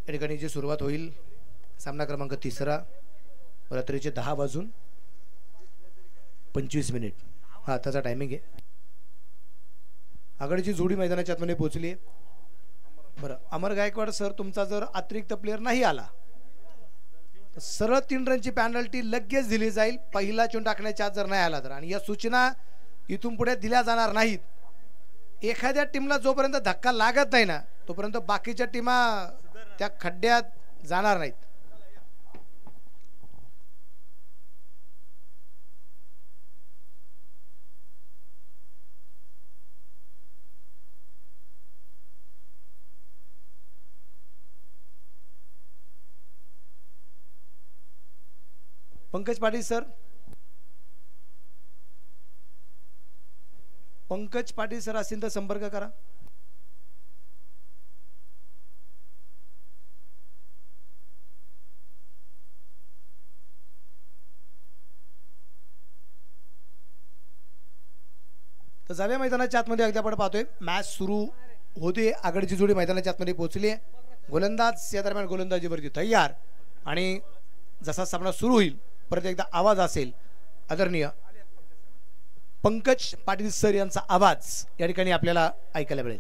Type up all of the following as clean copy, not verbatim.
या ठिकाणी जी सुरुवात होईल सामना क्रमांक 3 रात्रीचे 10:25 हा त्याचा टायमिंग आहे। आघाडीची जोडी मैदानाच्या आतमध्ये पोहोचली आहे। बरं अमर गायकवाड सर तुमचा जर अतिरिक्त प्लेयर नाही आला तर सरळ 3 रनची पेनल्टी लगेच दिली जाईल पहिला चेंडू टाकण्याच्या आत जर नाही आला तर। आणि या सूचना इथून पुढे दिल्या जाणार नाहीत। एखाद्या टीमला जोपर्यंत धक्का लागत नाही ना तोपर्यंत बाकीच्या टीमा त्या खड्ड्यात जाणार नाहीत। पंकज पाटील सर, पंकज पाटील सर असतील तर संपर्क करा। तर जाव्या मैदानाच्या आतमध्ये अगदी आपण पाहतोय मॅच सुरू होते। आघाडीची जोडी मैदानाच्या आतमध्ये पोहोचली आहे। गोलंदाज या दरम्यान गोलंदाजीवरती तयार आणि जसा सामना सुरू होईल परत एकदा आवाज असेल आदरणीय पंकज पाटील सर यांचा आवाज या ठिकाणी आपल्याला ऐकायला मिळेल।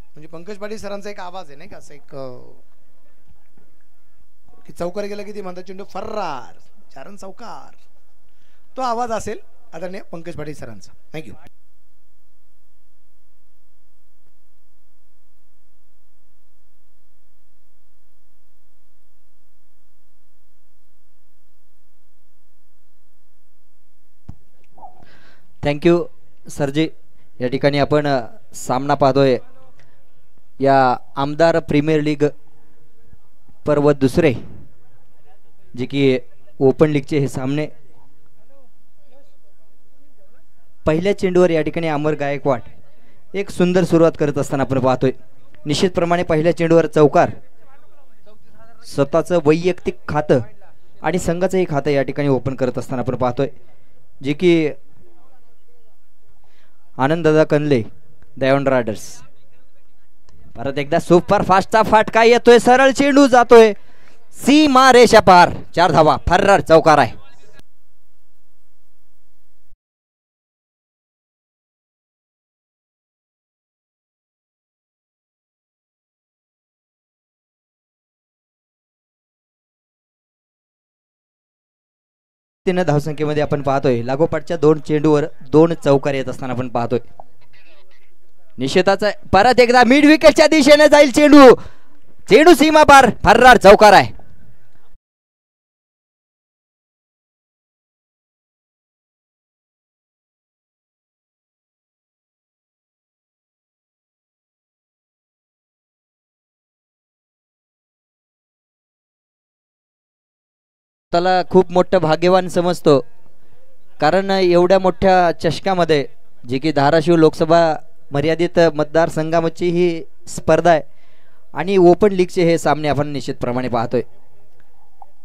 म्हणजे पंकज पाटील सरांचा एक आवाज आहे नाही का असं एक की चौकार गेला की ती म्हणतात चेंडू फर्रार 4 रन चौकार तो आवाज असेल आदरणीय पंकज पाटील सरांचा। थँक्यू। थँक्यू सरजी। या ठिकाणी आपण सामना पाहतोय या आमदार प्रीमियर लीग पर्व 2 जे की ओपन लीगचे हे सामने पहिल्या चेंडूवर या ठिकाणी अमर गायकवाड एक सुंदर सुरुवात करत असताना आपण पाहतोय। निश्चितप्रमाणे पहिल्या चेंडूवर चौकार स्वतःचं वैयक्तिक खातं आणि संघाचंही खातं या ठिकाणी ओपन करत असताना आपण पाहतोय जे की आनंददादा कनले दयावंड रायडर्स। परत एकदा सुपर फास्टचा फाटका येतोय सरळ चेंडू जातोय सीमा रेषा पार 4 धावा फर्रार चौकार आहे। धावसंख्येमध्ये आपण पाहतोय लागोपाठच्या 2 चेंडूवर 2 चौकार येत असताना आपण पाहतोय। निषेधाचा परत एकदा मिड विकेटच्या दिशेने जाईल चेंडू चेंडू सीमा पार फर्रार चौकार आहे। त्याला खूप मोठं भाग्यवान समजतो कारण एवढ्या मोठ्या चषकामध्ये जी की धाराशिव लोकसभा मर्यादित मतदारसंघाची ही स्पर्धा आहे आणि ओपन लीगचे हे सामने आपण निश्चितप्रमाणे पाहतोय।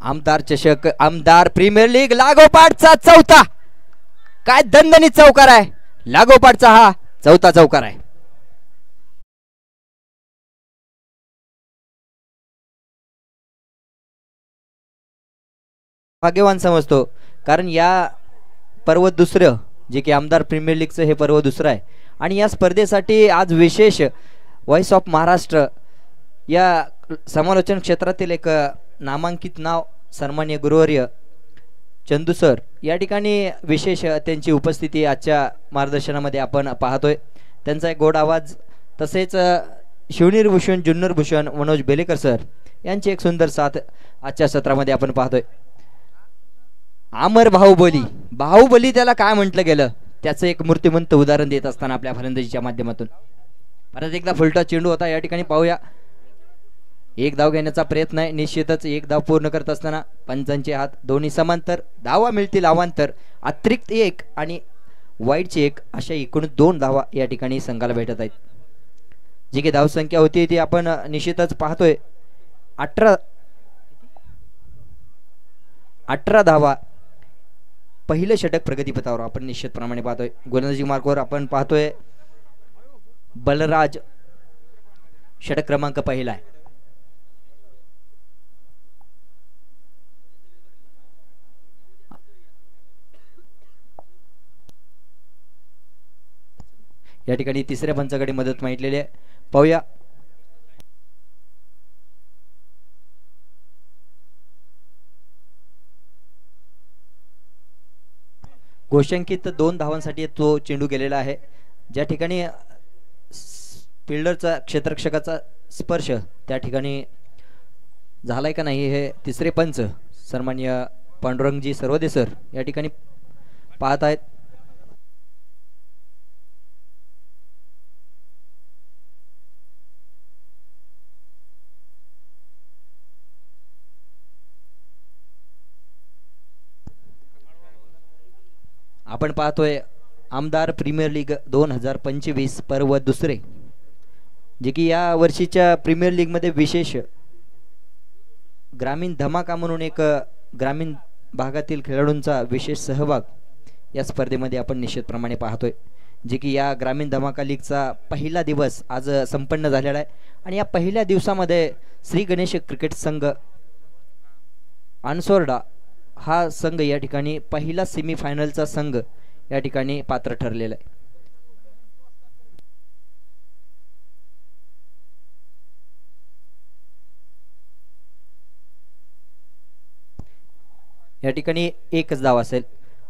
आमदार चषक आमदार प्रीमियर लीग लागोपाठचा 4था काय दणदणीत चौकार आहे। लागोपाठचा हा 4था चौकार आहे। भाग्यवान समजतो कारण या पर्व 2 जे की आमदार प्रीमियर लीगचं हे पर्व 2 आहे आणि या स्पर्धेसाठी आज विशेष व्हॉइस ऑफ महाराष्ट्र या समालोचन क्षेत्रातील एक नामांकित नाव सन्माननीय गुरुवर्य चंदू सर या ठिकाणी विशेष त्यांची उपस्थिती आजच्या मार्गदर्शनामध्ये आपण पाहतोय। त्यांचा एक गोड आवाज तसेच शिवनीर भूषण जुन्नर भूषण मनोज बेलेकर सर यांची एक सुंदर साथ आजच्या सत्रामध्ये आपण पाहतोय। अमर बाहुबली बाहुबली त्याला काय म्हटलं गेलं त्याचं एक मूर्तिमंत उदाहरण देत असताना आपल्या फलंदाजीच्या माध्यमातून परत एकदा फुलटा चेंडू होता। या ठिकाणी पाहूया 1 धाव घेण्याचा प्रयत्न आहे। निश्चितच 1 धाव पूर्ण करत असताना पंचांचे हात दोन्ही समांतर धावा मिळतील अवांतर अतिरिक्त 1 आणि वाईडची 1 अशा एकूण 2 धावा या ठिकाणी संघाला भेटत आहेत। जी की धावसंख्या होती ती आपण निश्चितच पाहतोय 18 धावा पहिलं षटक प्रगतीपथावर आपण निश्चितप्रमाणे पाहतोय। गोलंदाजी मार्कवर आपण पाहतोय बलराज षटक क्रमांक पहिला आहे. या ठिकाणी तिसऱ्या पंचाकडे मदत मागितलेली आहे. पाहूया घोषांकित 2 धावांसाठी तो चेंडू गेलेला आहे. ज्या ठिकाणी फिल्डरचा क्षेत्ररक्षकाचा स्पर्श त्या ठिकाणी झालाय का नाही हे तिसरे पंच सन्माननीय पांडुरंगजी सर्वदे सर या ठिकाणी पाहत आहेत. आपण पाहतोय आमदार प्रीमियर लीग 2025 पर्व दुसरे, जे की या वर्षीच्या प्रीमियर लीग मध्ये विशेष ग्रामीण धमाका म्हणून एक ग्रामीण भागातील खेळाडूंचा विशेष सहभाग या स्पर्धेमध्ये आपण निश्चितप्रमाणे पाहतोय. जे की या ग्रामीण धमाका लीगचा पहिला दिवस आज संपन्न झालेला आहे आणि या पहिल्या दिवसामध्ये श्री गणेश क्रिकेट संघ अनसोर्डा हा संघ या ठिकाणी पहिला सेमीफायनलचा संघ या ठिकाणी पात्र ठरलेला आहे. या ठिकाणी एकच धाव असेल,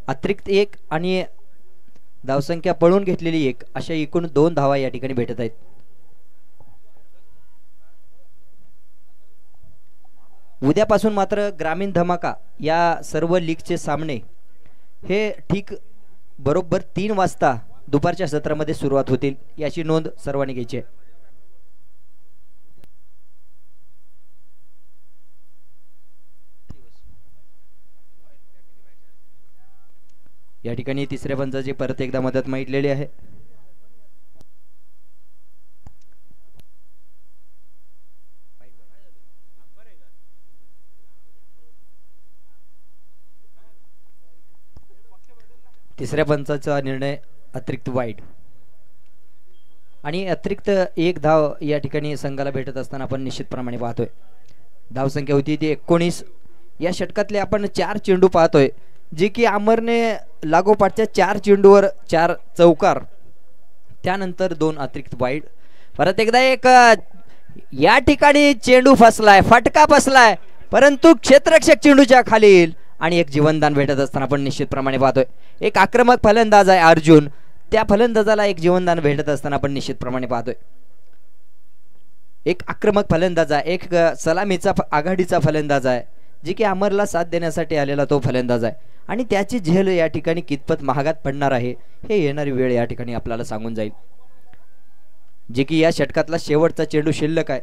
अतिरिक्त 1 आणि धावसंख्या पळून घेतलेली 1 अशा एकूण 2 धावा या ठिकाणी भेटत आहेत. उद्यापासून मात्र ग्रामीण धमाका या सर्व लीगचे सामने हे ठीक बरोबर 3 वाजता दुपारच्या सत्रामध्ये सुरुवात होतील याची नोंद सर्वांनी घ्यायची आहे. या ठिकाणी तिसऱ्या पंचाची परत एकदा मदत मागितलेली आहे. तिसऱ्या पंचाचा निर्णय अतिरिक्त वाईड आणि अतिरिक्त 1 धाव या ठिकाणी संघाला भेटत असताना आपण निश्चितप्रमाणे पाहतोय. धावसंख्या होती ती 19. या षटकातले आपण 4 चेंडू पाहतोय, जे की अमरने लागोपाठच्या 4 चेंडूवर 4 चौकार, त्यानंतर 2 अतिरिक्त वाईड. परत एकदा एक या ठिकाणी चेंडू फसलाय, फटका फसलाय, परंतु क्षेत्ररक्षक चेंडूच्या खाली आणि एक जीवनदान भेटत असताना आपण निश्चितप्रमाणे पाहतोय. एक आक्रमक फलंदाज आहे अर्जुन, त्या फलंदाजाला एक जीवनदान भेटत असताना आपण निश्चितप्रमाणे पाहतोय. एक आक्रमक फलंदाज आहे, एक सलामीचा आघाडीचा फलंदाज आहे, जे की अमरला साथ देण्यासाठी आलेला तो फलंदाज आहे आणि त्याची झेल या ठिकाणी कितपत महागात पडणार आहे हे येणारी वेळ या ठिकाणी आपल्याला सांगून जाईल. जे की या षटकातला शेवटचा चेंडू शिल्लक आहे.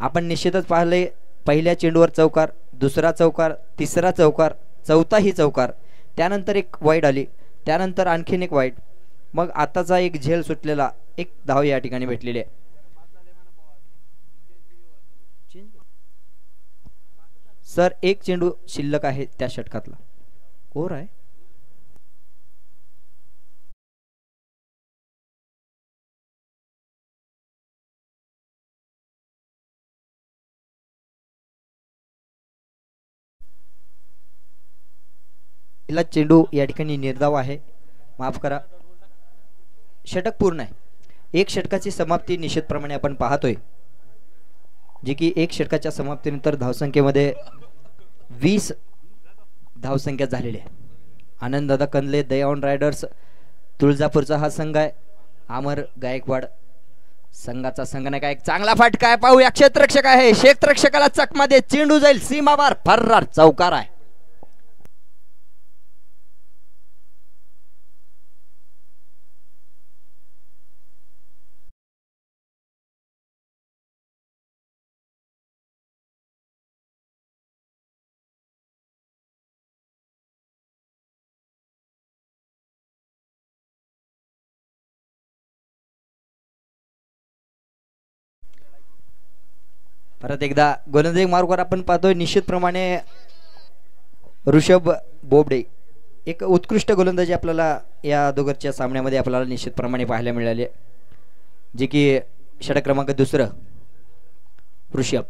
आपण निश्चितच पाहिले पहिल्या चेंडूवर चौकार, दुसरा चौकार, तिसरा चौकार, चौथाही चौकार, त्यानंतर एक वाईड आली, त्यानंतर आणखीन एक वाईड, मग आताचा एक झेल सुटलेला 1 धाव या ठिकाणी भेटलेली आहे. सर 1 चेंडू शिल्लक आहे त्या षटकातला. ओव्हर आहे. पहिला चेंडू या ठिकाणी निर्धाव आहे, माफ करा, षटक पूर्ण आहे. 1 षटकाची समाप्ती निश्चितप्रमाणे आपण पाहतोय, जे की 1 षटकाच्या समाप्तीनंतर धावसंख्येमध्ये 20 धावसंख्या झालेली आहे. आनंददादा कंदले दयावान रायडर्स तुळजापूरचा हा संघ आहे. अमर गायकवाड संघाचा संघनायक एक चांगला फटका आहे, पाहूया क्षेत्ररक्षक आहे, क्षेत्ररक्षकाला चकमध्ये चेंडू जाईल सीमावार, फर्रार चौकार आहे. परत एकदा गोलंदाजी मार्गावर आपण पाहतोय निश्चितप्रमाणे ऋषभ बोबडे, एक उत्कृष्ट गोलंदाजी आपल्याला या दोघांच्या सामन्यामध्ये आपल्याला निश्चितप्रमाणे पाहायला मिळाली. जे की षटक क्रमांक दुसरं ऋषभ.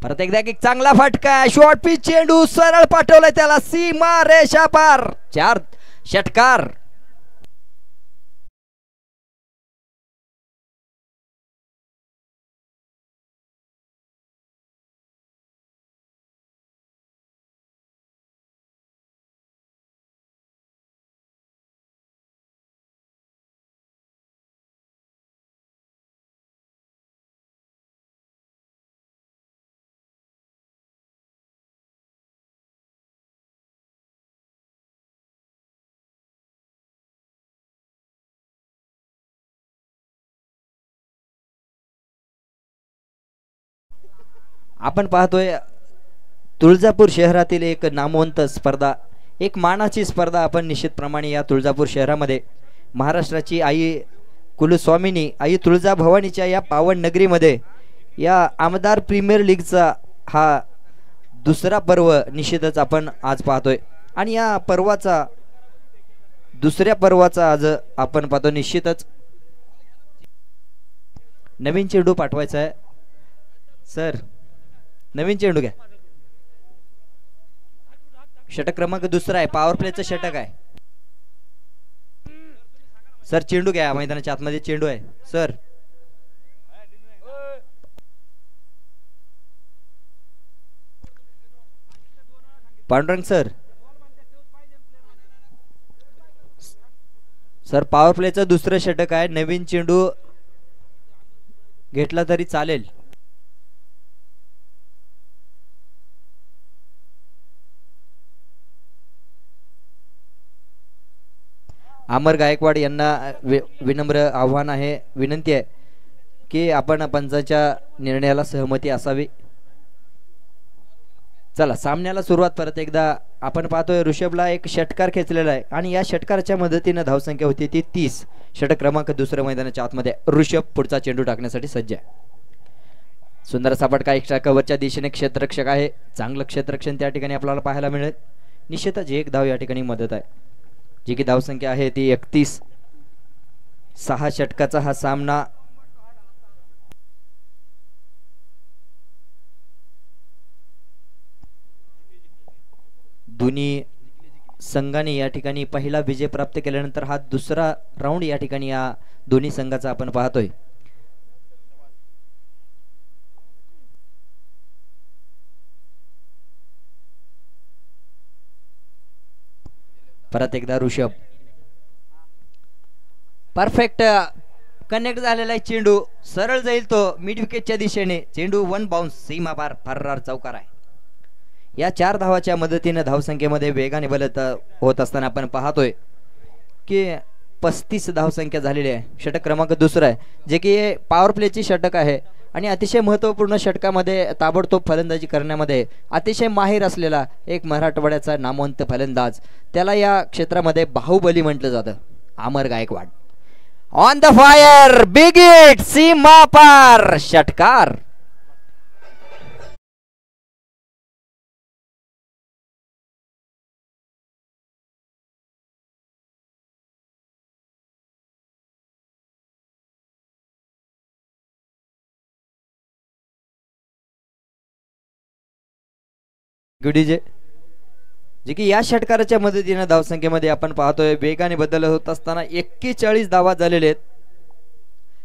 परत एकदा एक चांगला फटका, शॉर्ट पिच चेंडू सरळ पाठवलाय त्याला सीमा रेषा पार. 4 षटकार. आपण पाहतोय तुळजापूर शहरातील एक नामवंत स्पर्धा, एक मानाची स्पर्धा आपण निश्चितप्रमाणे या तुळजापूर शहरामध्ये महाराष्ट्राची आई कुलस्वामिनी आई तुळजाभवानीच्या या पावन नगरीमध्ये या आमदार प्रीमियर लीगचा हा दुसरा पर्व निश्चितच आपण आज पाहतोय. आणि या पर्वाचा दुसऱ्या पर्वाचा आज आपण पाहतो. निश्चितच नवीन चेंडू पाठवायचा आहे सर. नवीन चेंडू घ्या. षटक क्रमांक दुसरा आहे, पॉवर प्लेचं षटक आहे सर. चेंडू घ्या, मैदानाच्या आतमध्ये चेंडू आहे sir. Pandurang sir. Sir power प्लेचं दुसरं षटक आहे, नवीन चेंडू घेतला तरी चालेल. अमर गायकवाड यांना विनम्र आव्हान आहे, विनंती आहे की आपण पंचाच्या निर्णयाला सहमती असावी. चला सामन्याला सुरुवात. परत एकदा आपण पाहतोय ऋषभला एक षटकार खेचलेला आहे आणि या षटकाराच्या मदतीने धावसंख्या होती ती 30. षटक क्रमांक दुसऱ्या मैदानाच्या आतमध्ये ऋषभ पुढचा चेंडू टाकण्यासाठी सज्ज आहे. सुंदर सापटका एक्स्ट्रा कव्हरच्या दिशेने क्षेत्ररक्षक आहे. चांगलं क्षेत्ररक्षण त्या ठिकाणी आपल्याला पाहायला मिळेल. निश्चितच एक धाव या ठिकाणी मदत आहे. जी की धावसंख्या आहे ती 31. 6 षटकाचा हा सामना. दोन्ही संघाने या ठिकाणी पहिला विजय प्राप्त केल्यानंतर हा दुसरा राऊंड या ठिकाणी या दोन्ही संघाचा आपण पाहतोय. परत एकदा ऋषभ. परफेक्ट कनेक्ट झालेला आहे चेंडू, सरळ जाईल तो मिड विकेटच्या दिशेने. चेंडू 1 बाउन्स, सीमा पार, फर्रार चौकार आहे. या 4 धावाच्या मदतीने धावसंख्येमध्ये वेगाने बदल होत असताना आपण पाहतोय की 35 धावसंख्या झालेली आहे. षटक क्रमांक दुसरा आहे, जे की पॉवर प्लेची षटक आहे आणि अतिशय महत्त्वपूर्ण षटकामध्ये ताबडतोब फलंदाजी करण्यामध्ये अतिशय माहिर असलेला एक मराठवाड्याचा नामवंत फलंदाज, त्याला या क्षेत्रामध्ये बाहुबली म्हटलं जातं, Amar Gaikwad. On the fire, big hit, सीमा पार, षटकार. गुडीजे, जे की या षटकाराच्या मदतीने धावसंख्येमध्ये आपण पाहतोय वेगाने बदल होत असताना 41 धावा झालेले आहेत.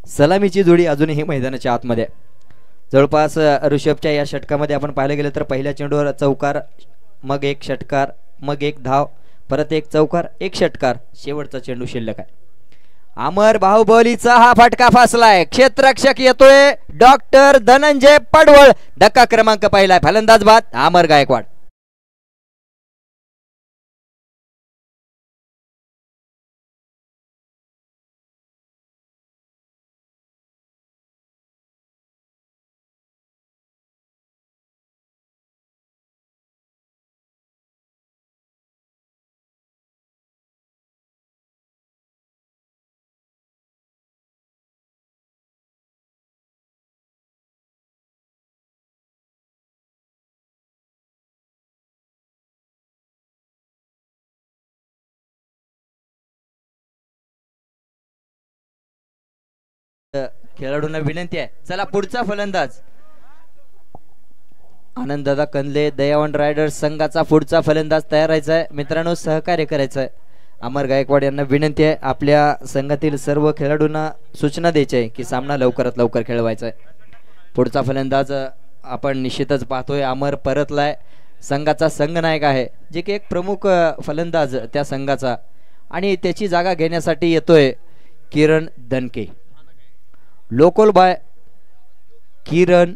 सलामीची जोडी अजूनही मैदानाच्या आतमध्ये. जवळपास ऋषभच्या या षटकामध्ये आपण पाहायला गेलं तर पहिल्या चेंडूवर चौकार, मग एक षटकार, मग एक धाव, परत एक चौकार, एक षटकार, शेवटचा चेंडू शिल्लक आहे. अमर बाहुबलीचा हा फटका फासलाय. क्षेत्ररक्षक येतोय डॉक्टर धनंजय पडवळ. धक्का क्रमांक पहिला, फलंदाज बाद अमर गायकवाड. खेळाडूंना विनंती आहे, चला पुढचा फलंदाज आनंददादा कंदले दयावान रायडर्स संघाचा पुढचा फलंदाज तयार राहायचा आहे. मित्रांनो सहकार्य करायचं आहे. अमर गायकवाड यांना विनंती आहे, आपल्या संघातील सर्व खेळाडूंना सूचना द्यायची आहे की सामना लवकरात लवकर खेळवायचा आहे. पुढचा फलंदाज आपण निश्चितच पाहतोय, अमर परतलाय, संघाचा संघनायक आहे, जे की एक प्रमुख फलंदाज त्या संघाचा, आणि त्याची जागा घेण्यासाठी येतोय किरण दणके. लोकल बाय किरण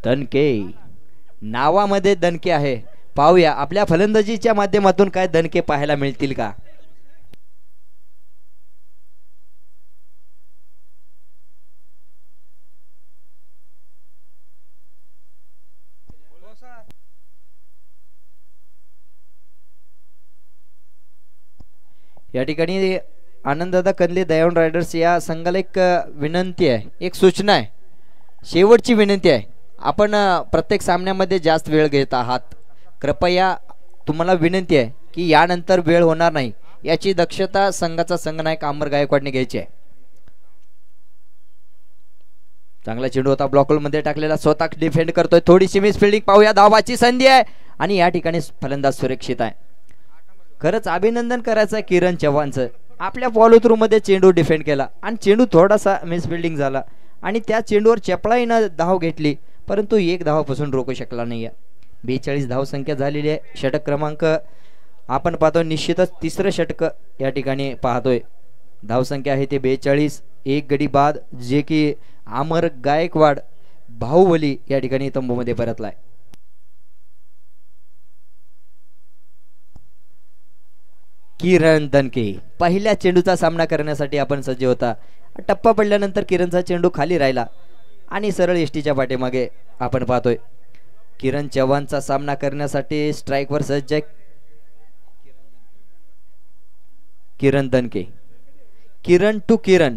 दणके, नावामध्ये दणके आहे. पाहूया आपल्या फलंदाजीच्या माध्यमातून काय दणके पाहायला मिळतील का. या ठिकाणी आनंददादा कंदले दयावान रायडर्स या संघाला एक विनंती आहे, एक सूचना आहे, शेवटची विनंती आहे. आपण प्रत्येक सामन्यामध्ये जास्त वेळ घेत आहात, कृपया तुम्हाला विनंती आहे की यानंतर वेळ होणार नाही, याची दक्षता संघाचा संघनायक अमर गायकवाडने घ्यायची आहे. चांगला चेंडू होता, ब्लॉक मध्ये टाकलेला, स्वतः डिफेंड करतोय, थोडीशी मिस फिल्डिंग, पाहूया धावाची संधी आहे आणि या ठिकाणी फलंदाज सुरक्षित आहे. खरंच अभिनंदन करायचं आहे किरण चव्हाणचं, आपल्या फॉलो थ्रू मध्ये चेंडू डिफेंड केला आणि चेंडू थोडासा मिस फिल्डिंग झाला आणि त्या चेंडूवर चपळाईनं धाव घेतली, परंतु एक धावापासून रोखू शकला नाही. 42 धावसंख्या झालेली आहे. षटक क्रमांक आपण पाहतोय, निश्चितच तिसरं षटक या ठिकाणी पाहतोय. धावसंख्या आहे ते 42, एक गडी बाद, जे की अमर गायकवाड बाहुबली या ठिकाणी तंबूमध्ये परतलाय. किरण दणके पहिल्या चेंडूचा सामना करण्यासाठी आपण सज्ज होता. टप्पा पडल्यानंतर किरणचा चेंडू खाली राहिला आणि सरळ एसटीच्या पाठीमागे आपण पाहतोय. किरण चव्हाणचा सामना करण्यासाठी स्ट्राईकवर सज्ज आहे किरण दणके. किरण टू किरण,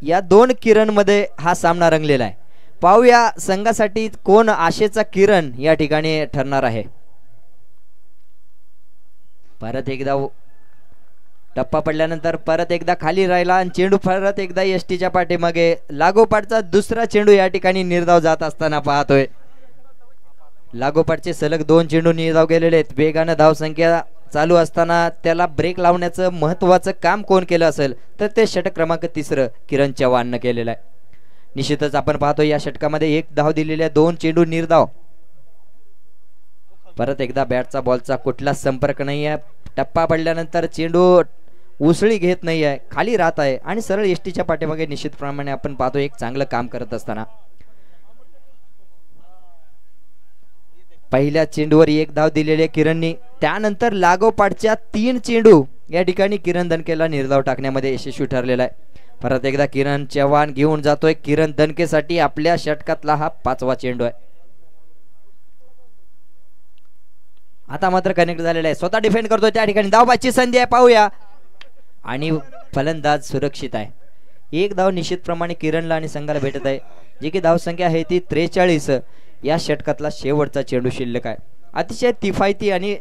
या दोन किरण मध्ये हा सामना रंगलेला आहे. पाहूया संघासाठी कोण आशेचा किरण या ठिकाणी ठरणार आहे. परत एकदा टप्पा पडल्यानंतर परत एकदा खाली राहिला आणि चेंडू परत एकदा एसटीच्या पाठीमागे, लागोपाठचा दुसरा चेंडू या ठिकाणी निर्धाव जात असताना पाहतोय. लागोपाठचे सलग 2 चेंडू निर्धाव गेलेले आहेत. वेगानं धावसंख्या चालू असताना त्याला ब्रेक लावण्याचं महत्वाचं काम कोण केलं असेल तर ते षटक क्रमांक 3 किरण चव्हाणनं केलेलं आहे. निश्चितच आपण पाहतो या षटकामध्ये 1 धाव दिलेल्या, 2 चेंडू निर्धाव. परत एकदा बॅटचा बॉलचा कुठलाच संपर्क नाही आहे. टप्पा पडल्यानंतर चेंडू उसळी घेत नाही आहे, खाली राहत आहे आणि सरळ एसटीच्या पाठीमागे निश्चितप्रमाणे आपण पाहतो एक चांगलं काम करत असताना. पहिल्या चेंडूवर 1 धाव दिलेले किरणनी, त्यानंतर लागोपाठच्या 3 चेंडू या ठिकाणी किरण दणकेला निर्धाव टाकण्यामध्ये यशस्वी ठरलेला आहे. परत एकदा किरण चव्हाण घेऊन जातोय किरण दणकेसाठी आपल्या षटकातला हा 5वा चेंडू आहे. आता मात्र कनेक्ट झालेला आहे, स्वतः डिफेंड करतोय, त्या ठिकाणी धावबाची संधी आहे. पाहूया आणि फलंदाज सुरक्षित आहे. 1 धाव निश्चितप्रमाणे किरणला आणि संघाला भेटत आहे, जी की धावसंख्या आहे ती 43. या षटकातला शेवटचा चेंडू शिल्लक आहे. अतिशय तिफायती आणि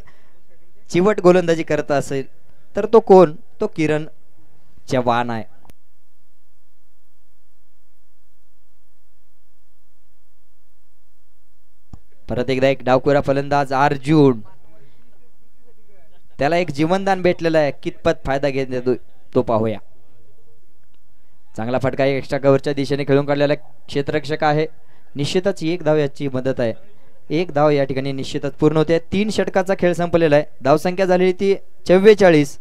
चिवट गोलंदाजी करत असेल तर तो कोण, तो किरण चव्हाण आहे. परत एकदा एक डावखुरा फलंदाज अर्जुन, त्याला एक जीवनदान भेटलेलं आहे, कितपत फायदा घेत तो पाहूया. चांगला फटका एक्स्ट्रा कव्हरच्या दिशेने खेळून काढलेला क्षेत्ररक्षक आहे. निश्चितच 1 धाव याची मदत आहे. 1 धाव या ठिकाणी निश्चितच पूर्ण होते. 3 षटकाचा खेळ संपलेला आहे. धावसंख्या झालेली ती 44,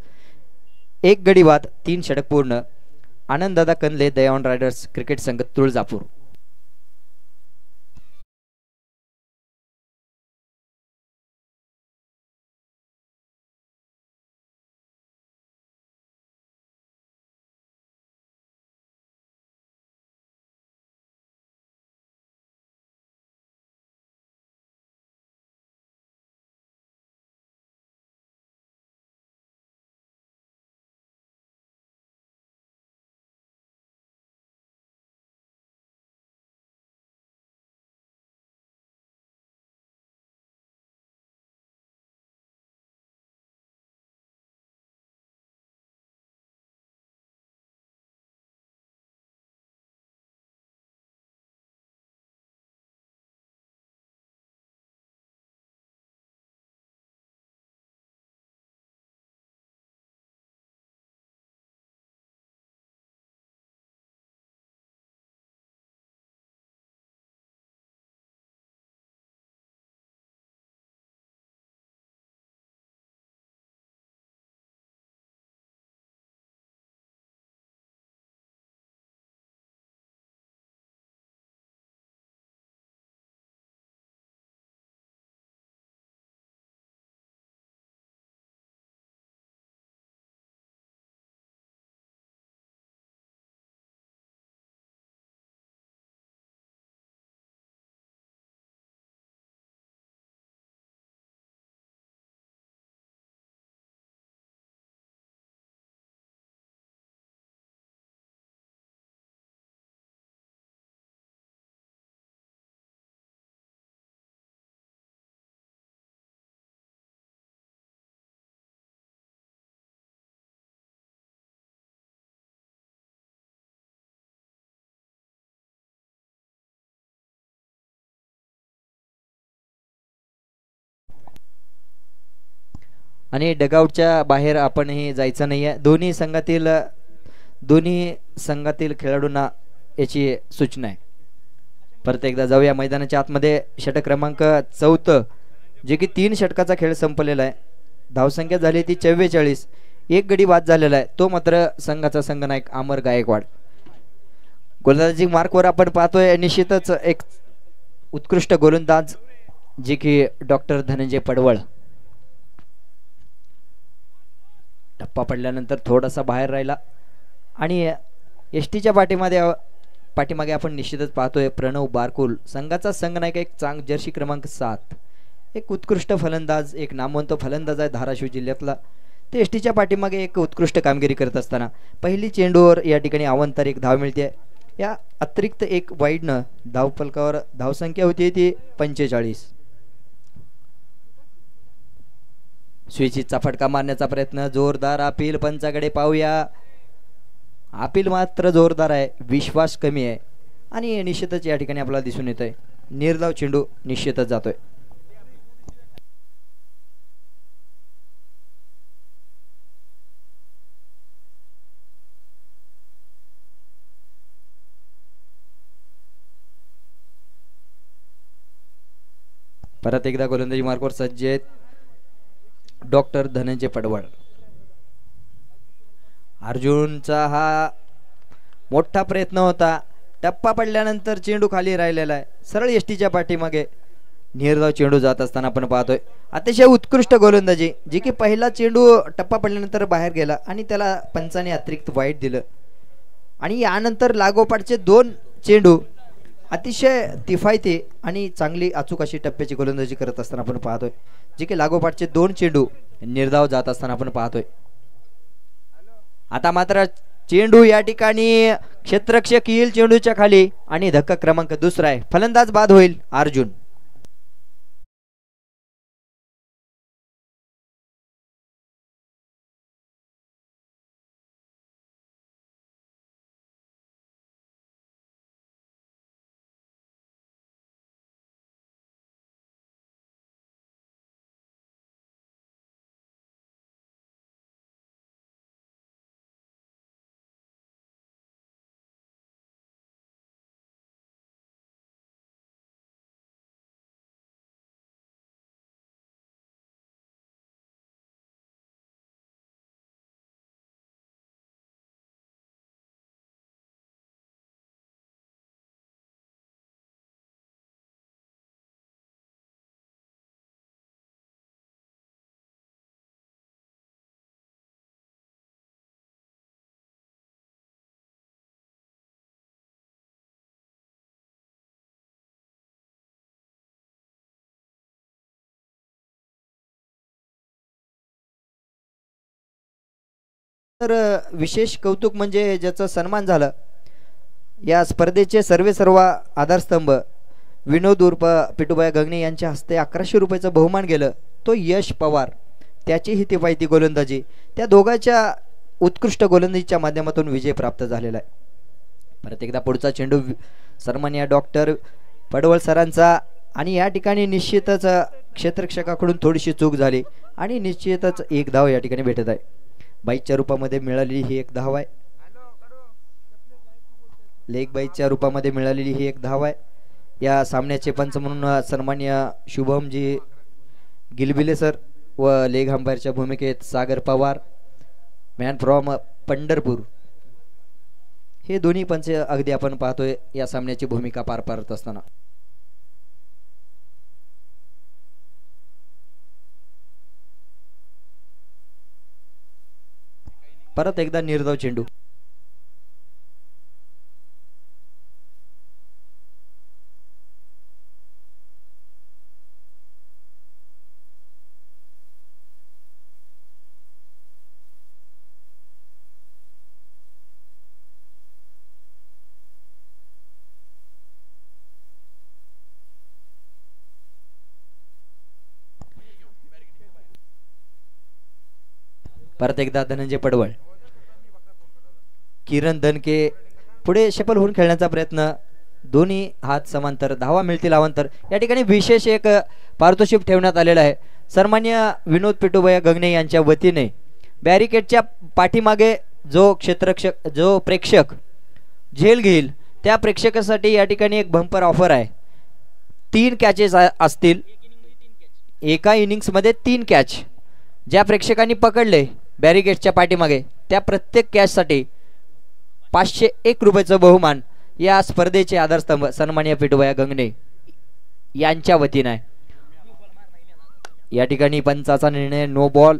1 गडी बाद, 3 षटक पूर्ण. आनंददादा कंदले दयावान रायडर्स क्रिकेट संघ तुळजापूर. आणि डगआउटच्या बाहेर आपणही जायचं नाही आहे. दोन्ही संघातील खेळाडूंना याची सूचना आहे. परत एकदा जाऊया मैदानाच्या आतमध्ये. षटक क्रमांक 4 जे की 3 षटकाचा खेळ संपलेला आहे. धावसंख्या झाली ती 44. एक गडी बाद झालेला आहे, तो मात्र संघाचा संघनायक अमर गायकवाड. गोलंदाजी मार्कवर आपण पाहतोय निश्चितच एक उत्कृष्ट गोलंदाज जे की डॉक्टर धनंजय पडवळ. टप्पा पडल्यानंतर थोडासा बाहेर राहिला आणि एसटीच्या पाठीमागे आपण निश्चितच पाहतोय प्रणव बारकुल, संघाचा संघनायक, एक जर्सी क्रमांक 7, एक उत्कृष्ट फलंदाज, एक नामवंत फलंदाज आहे धाराशिव जिल्ह्यातला. ते एसटीच्या पाठीमागे एक उत्कृष्ट कामगिरी करत असताना पहिली चेंडूवर या ठिकाणी अवंतर एक धाव मिळते. या अतिरिक्त एक वाईडनं धावफलकावर धावसंख्या होती ती 45. स्विचिचा फटका मारण्याचा प्रयत्न, जोरदार अपील, पंचाकडे पाहूया. अपील मात्र जोरदार आहे, विश्वास कमी आहे आणि निश्चितच या ठिकाणी आपल्याला दिसून येत आहे निर्धाव चेंडू निश्चितच जातोय. परत एकदा गोलंदाजी मार्कवर सज्ज आहेत डॉक्टर धनंजय पडवळ. अर्जुनचा हा मोठा प्रयत्न होता, टप्पा पडल्यानंतर चेंडू खाली राहिलेला आहे, सरळ एसटीच्या पाठीमागे निर्धाव चेंडू जात असताना आपण पाहतोय. अतिशय उत्कृष्ट गोलंदाजी, जी की पहिला चेंडू टप्पा पडल्यानंतर बाहेर गेला आणि त्याला पंचाने अतिरिक्त वाईट दिलं आणि यानंतर लागोपाठचे 2 चेंडू अतिशय तिफायती आणि चांगली अचूक अशी टप्प्याची गोलंदाजी करत असताना आपण पाहतोय, जे की लागोपाठचे 2 चेंडू निर्धाव जात असताना आपण पाहतोय. आता मात्र चेंडू या ठिकाणी क्षेत्ररक्षक येईल चेंडूच्या खाली आणि धक्का क्रमांक 2 आहे, फलंदाज बाद होईल अर्जुन. तर विशेष कौतुक म्हणजे ज्याचा सन्मान झाला, या स्पर्धेचे सर्व आधारस्तंभ विनोद उर्फ पिटूबाई गंगणे यांच्या हस्ते 1100 रुपयाचं बहुमान गेलं. तो यश पवार, त्याची ही तिफायती गोलंदाजी, त्या दोघांच्या उत्कृष्ट गोलंदाजीच्या माध्यमातून विजय प्राप्त झालेला आहे. परत एकदा पुढचा चेंडू सन्माननीय डॉक्टर पडवळ सरांचा आणि या ठिकाणी निश्चितच क्षेत्ररक्षकाकडून थोडीशी चूक झाली आणि निश्चितच एक धाव या ठिकाणी भेटत आहे. बाईकच्या रूपामध्ये मिळालेली ही एक धाव आहे, लेग बाईकच्या रूपामध्ये मिळालेली ही एक धाव आहे. या सामन्याचे पंच म्हणून सन्माननीय शुभमजी गिलबिले सर व लेग अंपायरच्या भूमिकेत सागर पवार, मॅन फ्रॉम पंढरपूर, हे दोन्ही पंच अगदी आपण पाहतोय या सामन्याची भूमिका पार पाडत असताना. परत एकदा निर्धाव चेंडू, परत एकदा धनंजय पडवळ, किरण दनके पुढे शफल होऊन खेळण्याचा प्रयत्न, दोन्ही हात समांतर, धावा मिळतील अवांतर. या ठिकाणी विशेष एक पारितोषिक ठेवण्यात आलेलं आहे. सन्मान्य विनोद पिटूभैया गंगणे यांच्या वतीने बॅरिकेडच्या पाठीमागे जो प्रेक्षक झेल घेईल त्या प्रेक्षकासाठी या ठिकाणी एक बंपर ऑफर आहे. 3 कॅचेस असतील, एका इनिंग्स मध्ये 3 कॅच. ज्या प्रेक्षकांनी पकडले बॅरिकेडच्या पाठीमागे त्या प्रत्येक कॅचसाठी 501 रुपयाचं बहुमान या स्पर्धेचे आधारस्तंभ सन्मान्य पिटूभैया गंगणे यांच्या वतीने आहे. या ठिकाणी पंचाचा निर्णय नो बॉल.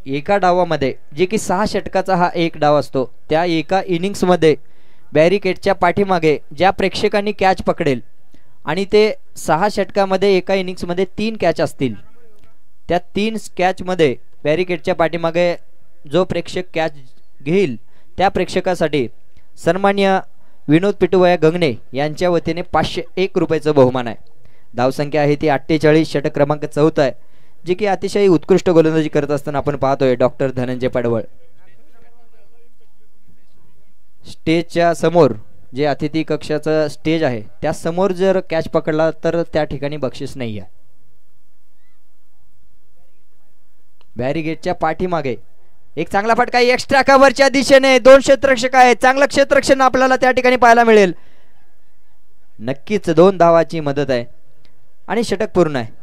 एका डावामध्ये जे की 6 षटकाचा हा एक डाव असतो, त्या एका इनिंग्स मध्ये बॅरिकेडच्या पाठीमागे ज्या प्रेक्षकांनी कॅच पकडेल आणि ते 6 षटकामध्ये एका इनिंग्स मध्ये 3 कॅच असतील, त्या 3 कॅच मध्ये बॅरिकेडच्या पाठीमागे जो प्रेक्षक कॅच घेईल त्या प्रेक्षकासाठी सन्मान्य विनोद पिटूभैया गंगणे यांच्या वतीने 501 रुपयाचं बहुमान आहे. धावसंख्या आहे ती 48, षटक क्रमांक 4 आहे, जे की अतिशय उत्कृष्ट गोलंदाजी करत असताना आपण पाहतोय डॉक्टर धनंजय पडवळ. स्टेजच्या समोर जे अतिथी कक्षाचं स्टेज आहे त्या समोर जर कॅच पकडला तर त्या ठिकाणी बक्षीस नाही आहे. बॅरिगेटच्या पाठीमागे एक चांगला फटका एक्स्ट्रा कव्हरच्या दिशेने 2 क्षेत्ररक्षक आहेत. चांगलं क्षेत्ररक्षण आपल्याला त्या ठिकाणी पाहायला मिळेल. नक्कीच 2 धावाची मदत आहे आणि षटक पूर्ण आहे.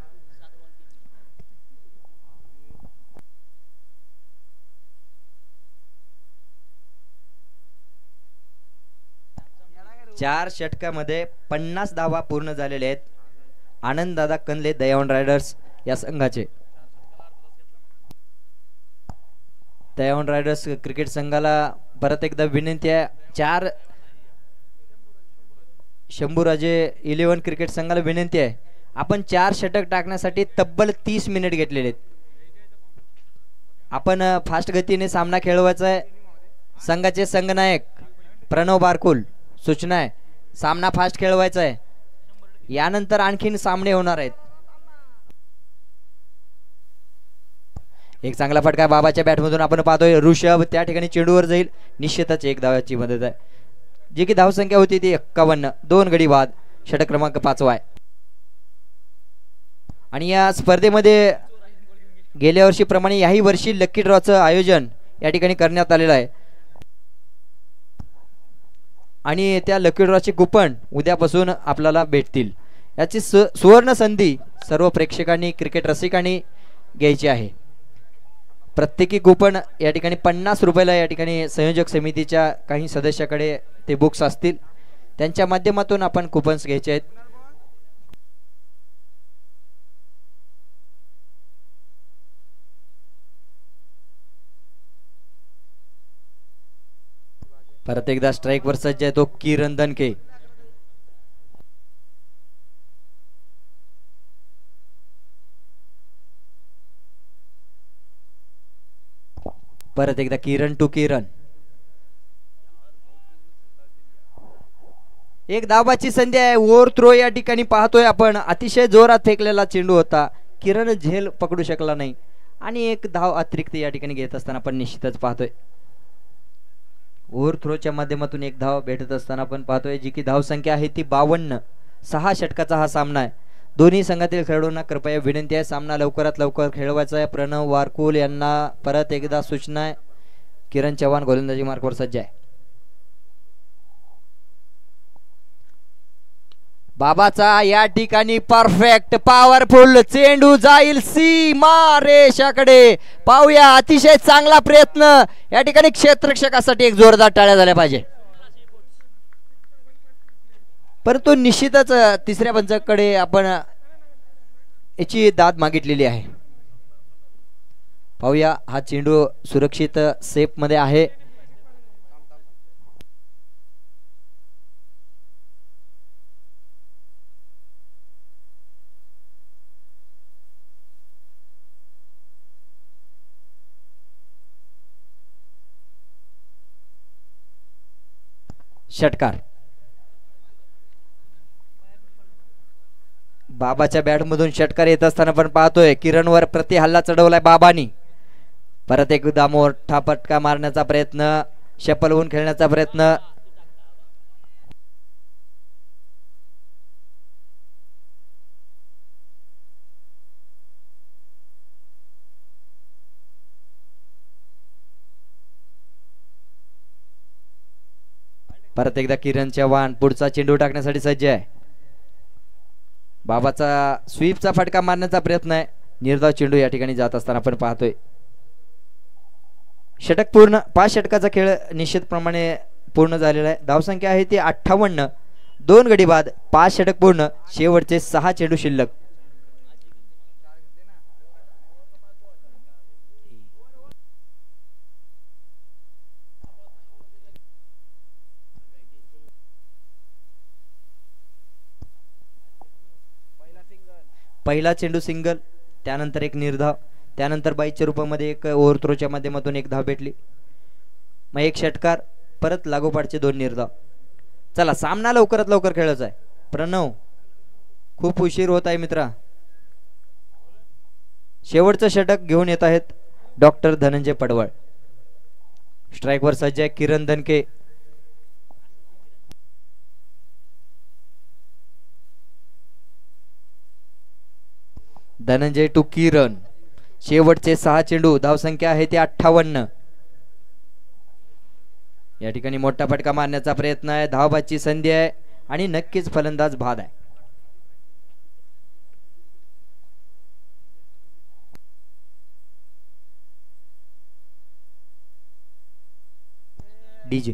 चार षटकामध्ये 50 धावा पूर्ण झालेले आहेत. आनंददादा कनले दयावन रायडर्स या संघाचे. दयावन रायडर्स क्रिकेट संघाला परत एकदा विनंती आहे. 4 शंभूराजे 11 क्रिकेट संघाला विनंती आहे, आपण 4 षटक टाकण्यासाठी तब्बल 30 मिनिट घेतलेले आहेत. आपण फास्ट गतीने सामना खेळवायचा आहे. संघाचे संघनायक प्रणव बारकुल सूचना आहे, सामना फास्ट खेळवायचा आहे. यानंतर आणखीन सामने होणार आहेत. एक चांगला फटका बाबाच्या बॅटमधून आपण पाहतोय. ऋषभ त्या ठिकाणी चेंडूवर जाईल. निश्चितच 1 धावाची मदत आहे. जी की धावसंख्या होती ती 51, 2 गडी बाद. षटक क्रमांक 5 आहे. आणि या स्पर्धेमध्ये गेल्या वर्षीप्रमाणे याही वर्षी लकी ड्रॉचं आयोजन या ठिकाणी करण्यात आलेलं आहे आणि त्या लकी ड्रॉचे कुपन उद्यापासून आपल्याला भेटतील. याची सुवर्ण संधी सर्व प्रेक्षकांनी क्रिकेट रसिकांनी घ्यायची आहे. प्रत्येकी कुपन या ठिकाणी 50 रुपयाला या ठिकाणी संयोजक समितीच्या काही सदस्याकडे ते बुक्स असतील, त्यांच्या माध्यमातून आपण कुपन्स घ्यायचे आहेत. परत एकदा स्ट्राइक वर सज्ज आहे तो किरण दणके. परत एकदा किरण टू किरण. एक धावाची संधी आहे. ओव्हर थ्रो या ठिकाणी पाहतोय आपण. अतिशय जोरात फेकलेला चेंडू होता. किरण झेल पकडू शकला नाही आणि एक धाव अतिरिक्त या ठिकाणी घेत असताना आपण निश्चितच पाहतोय. ओव्हर थ्रोच्या माध्यमातून 1 धाव भेटत असताना आपण पाहतोय, जी की धाव संख्या आहे ती 52. 6 षटकाचा हा सामना आहे. दोन्ही संघातील खेळाडूंना कृपया विनंती आहे, सामना लवकरात लवकर खेळवायचा आहे. प्रणव वारकुल यांना परत एकदा सूचना आहे. किरण चव्हाण गोलंदाजी मार्कवर सज्ज आहे. बाबाचा या ठिकाणी परफेक्ट पॉवरफुल चेंडू जाईल सीमा रेषाकडे. पाहूया, अतिशय चांगला प्रयत्न या ठिकाणी क्षेत्ररक्षकासाठी. एक जोरदार टाळ्या झाल्या पाहिजे. परंतु निश्चितच तिसऱ्या पंचाकडे आपण याची दाद मागितलेली आहे. पाहूया, हा चेंडू सुरक्षित सेफ मध्ये आहे. षटकार. बाबाच्या बॅटमधून षटकार येत असताना आपण पाहतोय किरणवर प्रति हल्ला चढवलाय बाबानी. परत एकदा मोठा फटका मारण्याचा प्रयत्न, शपल होऊन खेळण्याचा प्रयत्न. परत एकदा किरण चव्हाण पुढचा चेंडू टाकण्यासाठी सज्ज आहे. बाबाचा स्वीपचा फटका मारण्याचा प्रयत्न आहे. निर्धाव चेंडू या ठिकाणी जात असताना आपण पाहतोय. षटक पूर्ण. 5 षटकाचा खेळ निश्चितप्रमाणे पूर्ण झालेला आहे. धावसंख्या आहे ती 58. 2 गडी बाद. 5 षटक पूर्ण. शेवटचे 6 चेंडू शिल्लक. पहिला चेंडू सिंगल, त्यानंतर एक निर्धाव, त्यानंतर बाईच्या रूपामध्ये एक ओव्हरथ्रोच्या माध्यमातून एक धाव भेटली, मग एक षटकार, परत लागोपाठचे 2 निर्धाव. चला सामना लवकरात लवकर खेळायचा आहे. प्रणव खूप उशीर होत आहे मित्रा. शेवटचं षटक घेऊन येत आहेत डॉक्टर धनंजय पडवळ. स्ट्राईकवर सज्ज आहे किरण दनके. धनंजय टू किरण. शेवटचे 6 चेंडू. धावसंख्या आहे ती 58. या ठिकाणी मोठा फटका मारण्याचा प्रयत्न आहे. धावबाची संधी आहे आणि नक्कीच फलंदाज बाद आहे. डीजे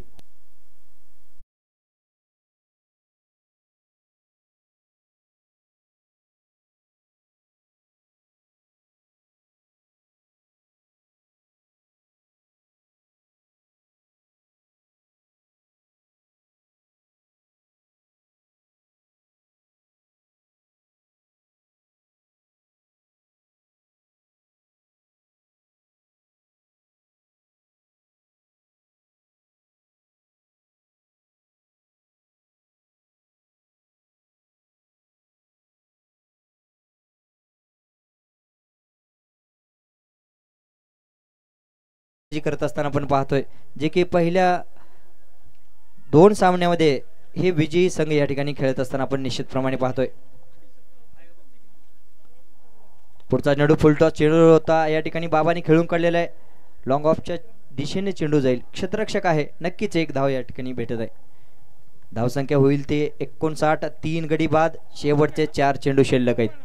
करत असताना आपण पाहतोय जे की पहिल्या 2 सामन्यामध्ये हे विजयी संघ या ठिकाणी खेळत असताना आपण निश्चितप्रमाणे पाहतोय. पुढचा चेंडू फुलटॉस चेंडू होता. या ठिकाणी बाबांनी खेळून काढलेला आहे. लॉंग ऑफच्या दिशेने चेंडू जाईल. क्षेत्ररक्षक आहे. नक्कीच एक धाव या ठिकाणी भेटत आहे. धावसंख्या होईल ते 59. 3 गडी बाद. शेवटचे 4 चेंडू शिल्लक आहेत.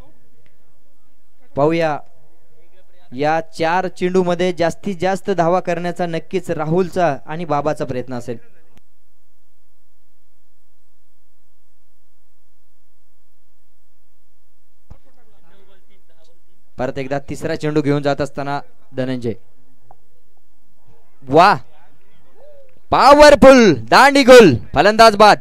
पाहूया या 4 चेंडू मध्ये जास्तीत जास्त धावा करण्याचा नक्कीच राहुलचा आणि बाबाचा प्रयत्न असेल. परत एकदा तिसरा चेंडू घेऊन जात असताना धनंजय. वा, पॉवरफुल दांडी गोल. फलंदाज बाद.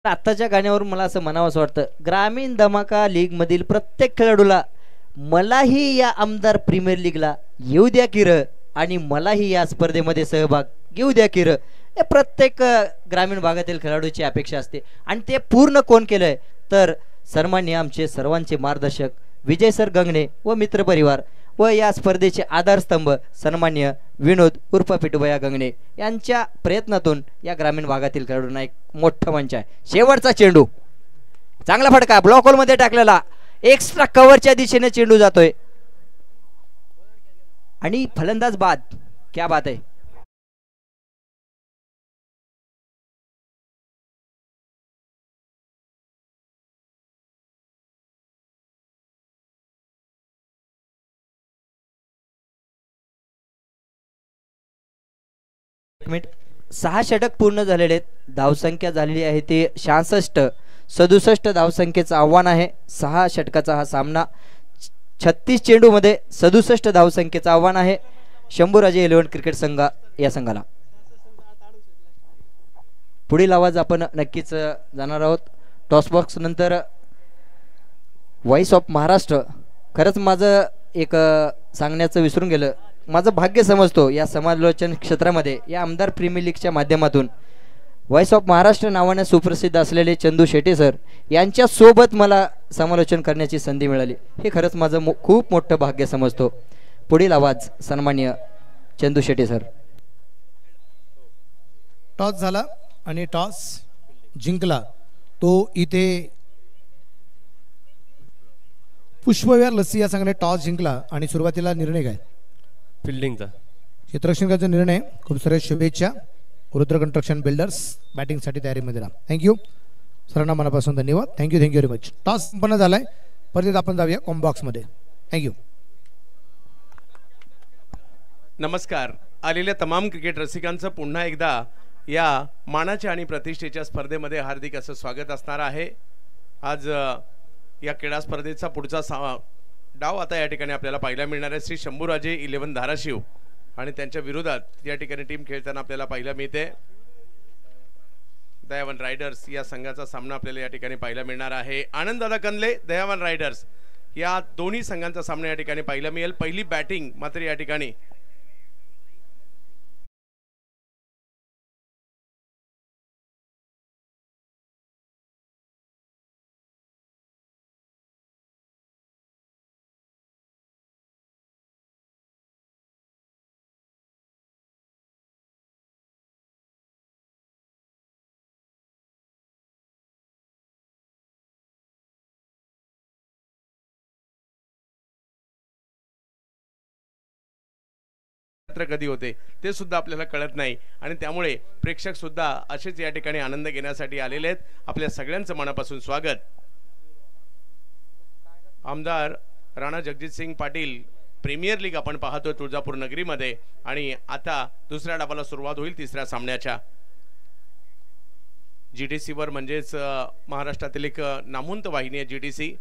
आत्ताच्या गाण्यावरून मला असं म्हणावंसं वाटतं, ग्रामीण धमाका लीग मधील प्रत्येक खेळाडूला मलाही या आमदार प्रीमियर लीगला येऊ द्या किर आणि मलाही या स्पर्धेमध्ये सहभाग घेऊ द्या किर, हे प्रत्येक ग्रामीण भागातील खेळाडूची अपेक्षा असते. आणि ते पूर्ण कोण केलंय तर सन्माननीय आमचे सर्वांचे मार्गदर्शक विजय सर गंगणे व मित्रपरिवार व या स्पर्धेचे आधारस्तंभ सन्माननीय विनोद उर्फ पिटूभैया गंगणे यांच्या प्रयत्नातून या ग्रामीण भागातील खेळाडूंना एक मोठं मंच आहे. शेवटचा चेंडू चांगला फटका ब्लॉक होल मध्ये टाकलेला, एक्स्ट्रा कव्हरच्या दिशेने चेंडू जातोय आणि फलंदाज बाद. क्या बात आहे. मिनिट 6 षटक पूर्ण झालेले आहेत. धावसंख्या झालेली आहे ते 66. 67 धावसंख्येचं आव्हान आहे. 6 षटकाचा हा सामना. 36 चेंडू मध्ये 67 धावसंख्येचं आव्हान आहे शंभूराजे 11 क्रिकेट संघ या संघाला. पुढील आवाज आपण नक्कीच जाणार आहोत. टॉस बॉक्स नंतर व्हॉइस ऑफ महाराष्ट्र. खरंच माझं एक सांगण्याचं विसरून गेलं, माझं भाग्य समजतो या समालोचन क्षेत्रामध्ये या आमदार प्रीमियर लीगच्या माध्यमातून व्हॉइस ऑफ महाराष्ट्र नावाने सुप्रसिद्ध असलेले चंदू शेटे सर यांच्या सोबत मला समालोचन करण्याची संधी मिळाली. हे खरंच माझं खूप मोठं भाग्य समजतो. पुढील आवाज सन्माननीय चंदू शेटे सर. टॉस झाला आणि टॉस जिंकला तो इथे पुष्पविहार लस्सी या संघाने टॉस जिंकला आणि सुरुवातीला निर्णय काय फिल्डिंगचा क्षेत्ररक्षकाचा निर्णय. खूप साऱ्या शुभेच्छा. रुद्र कन्स्ट्रक्शन बिल्डर्स बॅटिंगसाठी तयारीमध्ये राहा. थँक्यू सरांना मनापासून धन्यवाद. Thank you very much. टॉस संपन्न झालाय. परत आपण जाऊया कॉम्बॉक्समध्ये. थँक्यू. नमस्कार. आलेल्या तमाम क्रिकेट रसिकांचं पुन्हा एकदा या मानाच्या आणि प्रतिष्ठेच्या स्पर्धेमध्ये हार्दिक असं स्वागत असणार आहे. आज या क्रीडा स्पर्धेचा पुढचा डाव आता या ठिकाणी आपल्याला पाहायला मिळणार आहे. श्री शंभूराजे 11 धाराशिव आणि त्यांच्या विरोधात या ठिकाणी टीम खेळताना आपल्याला पाहायला मिळते दयावान रायडर्स या संघाचा सामना आपल्याला या ठिकाणी पाहायला मिळणार आहे. आनंददादा कंदले दयावान रायडर्स या दोन्ही संघांचा सामना या ठिकाणी पाहायला मिळेल. पहिली बॅटिंग मात्र या ठिकाणी कधी होते ते सुद्धा आपल्याला कळत नाही आणि त्यामुळे प्रेक्षक सुद्धा असेच या ठिकाणी आनंद घेण्यासाठी आलेले आहेत. आपल्या सगळ्यांचं मनापासून स्वागत. आमदार राणा जगजित सिंग पाटील प्रीमियर लीग आपण पाहतोय तुळजापूर नगरीमध्ये आणि आता दुसऱ्या डावाला सुरुवात होईल तिसऱ्या सामन्याच्या. जीटीसी वर म्हणजेच महाराष्ट्रातील एक नामवंत वाहिनी आहे जीटीसी,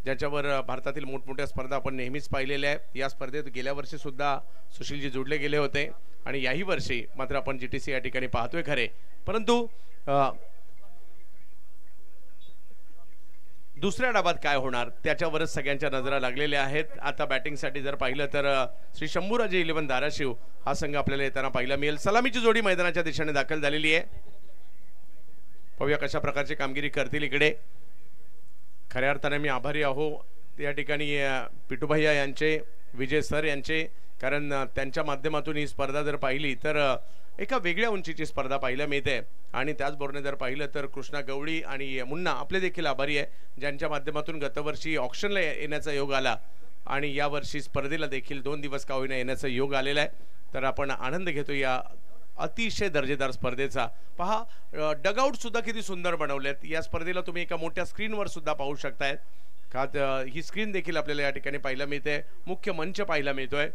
ज्याच्यावर भारतातील मोठमोठ्या स्पर्धा आपण नेहमीच पाहिलेल्या आहेत. या स्पर्धेत गेल्या वर्षी सुद्धा सुशीलजी जोडले गेले होते आणि याही वर्षी मात्र आपण जीटीसी या ठिकाणी पाहतोय खरे, परंतु दुसऱ्या डावात काय होणार त्याच्यावरच सगळ्यांच्या नजरा लागलेल्या आहेत. आता बॅटिंगसाठी जर पाहिलं तर श्री शंभूराजे 11 धाराशिव हा संघ आपल्याला येताना पाहायला मिळेल. सलामीची जोडी मैदानाच्या दिशेने दाखल झालेली आहे. पाहूया कशा प्रकारची कामगिरी करतील इकडे. खऱ्या अर्थाने मी आभारी आहो या ठिकाणी पिटूभैया यांचे, विजय सर यांचे, कारण त्यांच्या माध्यमातून ही स्पर्धा जर पाहिली तर एका वेगळ्या उंचीची स्पर्धा पाहायला मिळते. आणि त्याचबरोबर जर पाहिलं तर कृष्णा गवळी आणि मुन्ना आपले देखील आभारी आहे, ज्यांच्या माध्यमातून गतवर्षी ऑक्शनला येण्याचा योग आला आणि यावर्षी स्पर्धेला देखील 2 दिवस का होईना येण्याचा योग आलेला आहे. तर आपण आनंद घेतो या अतिशय दर्जेदार स्पर्धेचा. पहा डगआउट सुद्धा किती सुंदर बनवलेत. या स्पर्धेला तुम्ही एका मोठ्या स्क्रीनवर सुद्धा पाहू शकताय का. ही स्क्रीन देखील आपल्याला या ठिकाणी पाहायला मिळते. मुख्य मंच पाहायला मिळतोय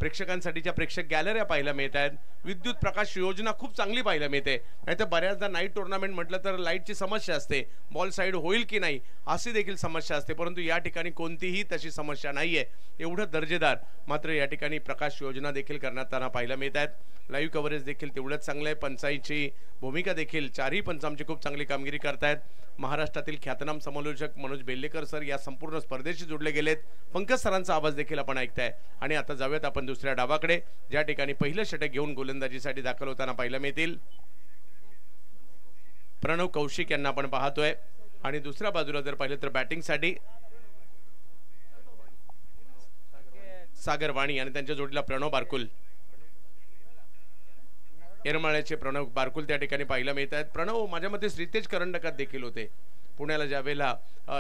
प्रेक्षकांसाठीच्या प्रेक्षक गॅलऱ्या पाहायला मिळत आहेत, विद्युत प्रकाश योजना खूप चांगली पाहायला मिळते. नाही तर बऱ्याचदा नाईट टुर्नामेंट म्हटलं तर लाईटची समस्या असते, बॉल साईड होईल की नाही अशी देखील समस्या असते, परंतु या ठिकाणी कोणतीही तशी समस्या नाही आहे. एवढं दर्जेदार मात्र या ठिकाणी प्रकाश योजना देखील करण्यात पाहायला मिळत आहेत. लाईव्ह कव्हरेज देखील तेवढंच चांगलं आहे. पंचाईची भूमिका देखील चारही पंच आमची खूप चांगली कामगिरी करतायत. महाराष्ट्रातील ख्यातनाम समालोचक मनोज बेल्लेकर सर या संपूर्ण स्पर्धेशी जोडले गेलेत. पंकज सरांचा आवाज देखील आपण ऐकताय. आणि आता जाऊयात आपण दुसऱ्या डावाकडे, ज्या ठिकाणी पहिलं षटक घेऊन गोलंदाजीसाठी दाखल होताना पाहायला मिळतील प्रणव कौशिक यांना आपण पाहतोय. आणि दुसऱ्या बाजूला जर पाहिलं तर बॅटिंगसाठी सागर वाणी आणि त्यांच्या जोडीला प्रणव बारकुल, येरमाळ्याचे प्रणव बारकुल त्या ठिकाणी पाहायला मिळत आहेत. प्रणव माझ्या मते श्रीतेज करंडकात देखील होते. पुण्याला ज्यावेळेला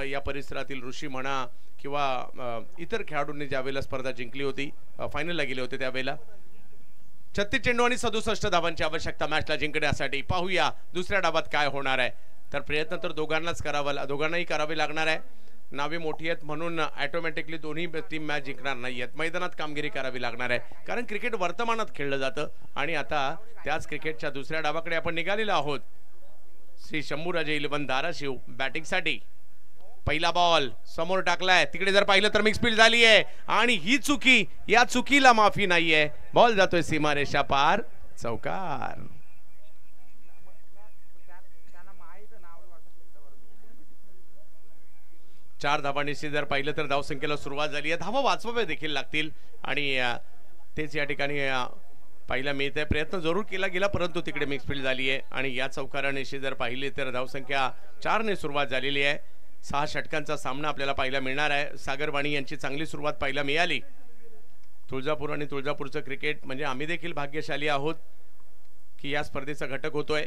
या परिसरातील ऋषी म्हणा किंवा इतर खेळाडूंनी ज्यावेळेला स्पर्धा जिंकली होती, फायनलला गेले होते त्यावेळेला 36 चेंडू आणि 67 धावांची आवश्यकता मॅचला जिंकण्यासाठी. पाहूया दुसऱ्या डावात काय होणार आहे. तर प्रयत्न तर दोघांनाही करावे लागणार आहे. नावे मोठी आहेत म्हणून ऑटोमॅटिकली दोन्ही टीम मॅच जिंकणार नाहीयेत. मैदानात कामगिरी करावी लागणार आहे, कारण क्रिकेट वर्तमानात खेळलं जातं. आणि आता त्याच क्रिकेटच्या दुसऱ्या डावाकडे आपण निघालेलो आहोत. श्री शंभूराजे 11 धाराशिव बॅटिंगसाठी. पहिला बॉल समोर टाकलाय, तिकडे जर पाहिलं तर मिक्स फील्ड झाली आहे आणि ही चुकी, या चुकीला माफी नाहीये. बॉल जातोय सीमारेषा पार, चौकार. चार धावांनी जर पाहिलं तर धावसंख्येला सुरुवात झाली आहे. धावा वाचवाव्या देखील लागतील आणि तेच या ठिकाणी पाहायला मिळत आहे. प्रयत्न जरूर केला गेला परंतु तिकडे मिक्स फील्ड झाली आहे आणि या चौकारानेशी जर पाहिली तर धावसंख्या 4 ने सुरुवात झालेली आहे. 6 षटकांचा सामना आपल्याला पाहायला मिळणार आहे. सागर वाणी यांची चांगली सुरुवात पाहायला मिळाली. तुळजापूर आणि तुळजापूरचं क्रिकेट म्हणजे आम्ही देखील भाग्यशाली आहोत की या स्पर्धेचा घटक होतोय.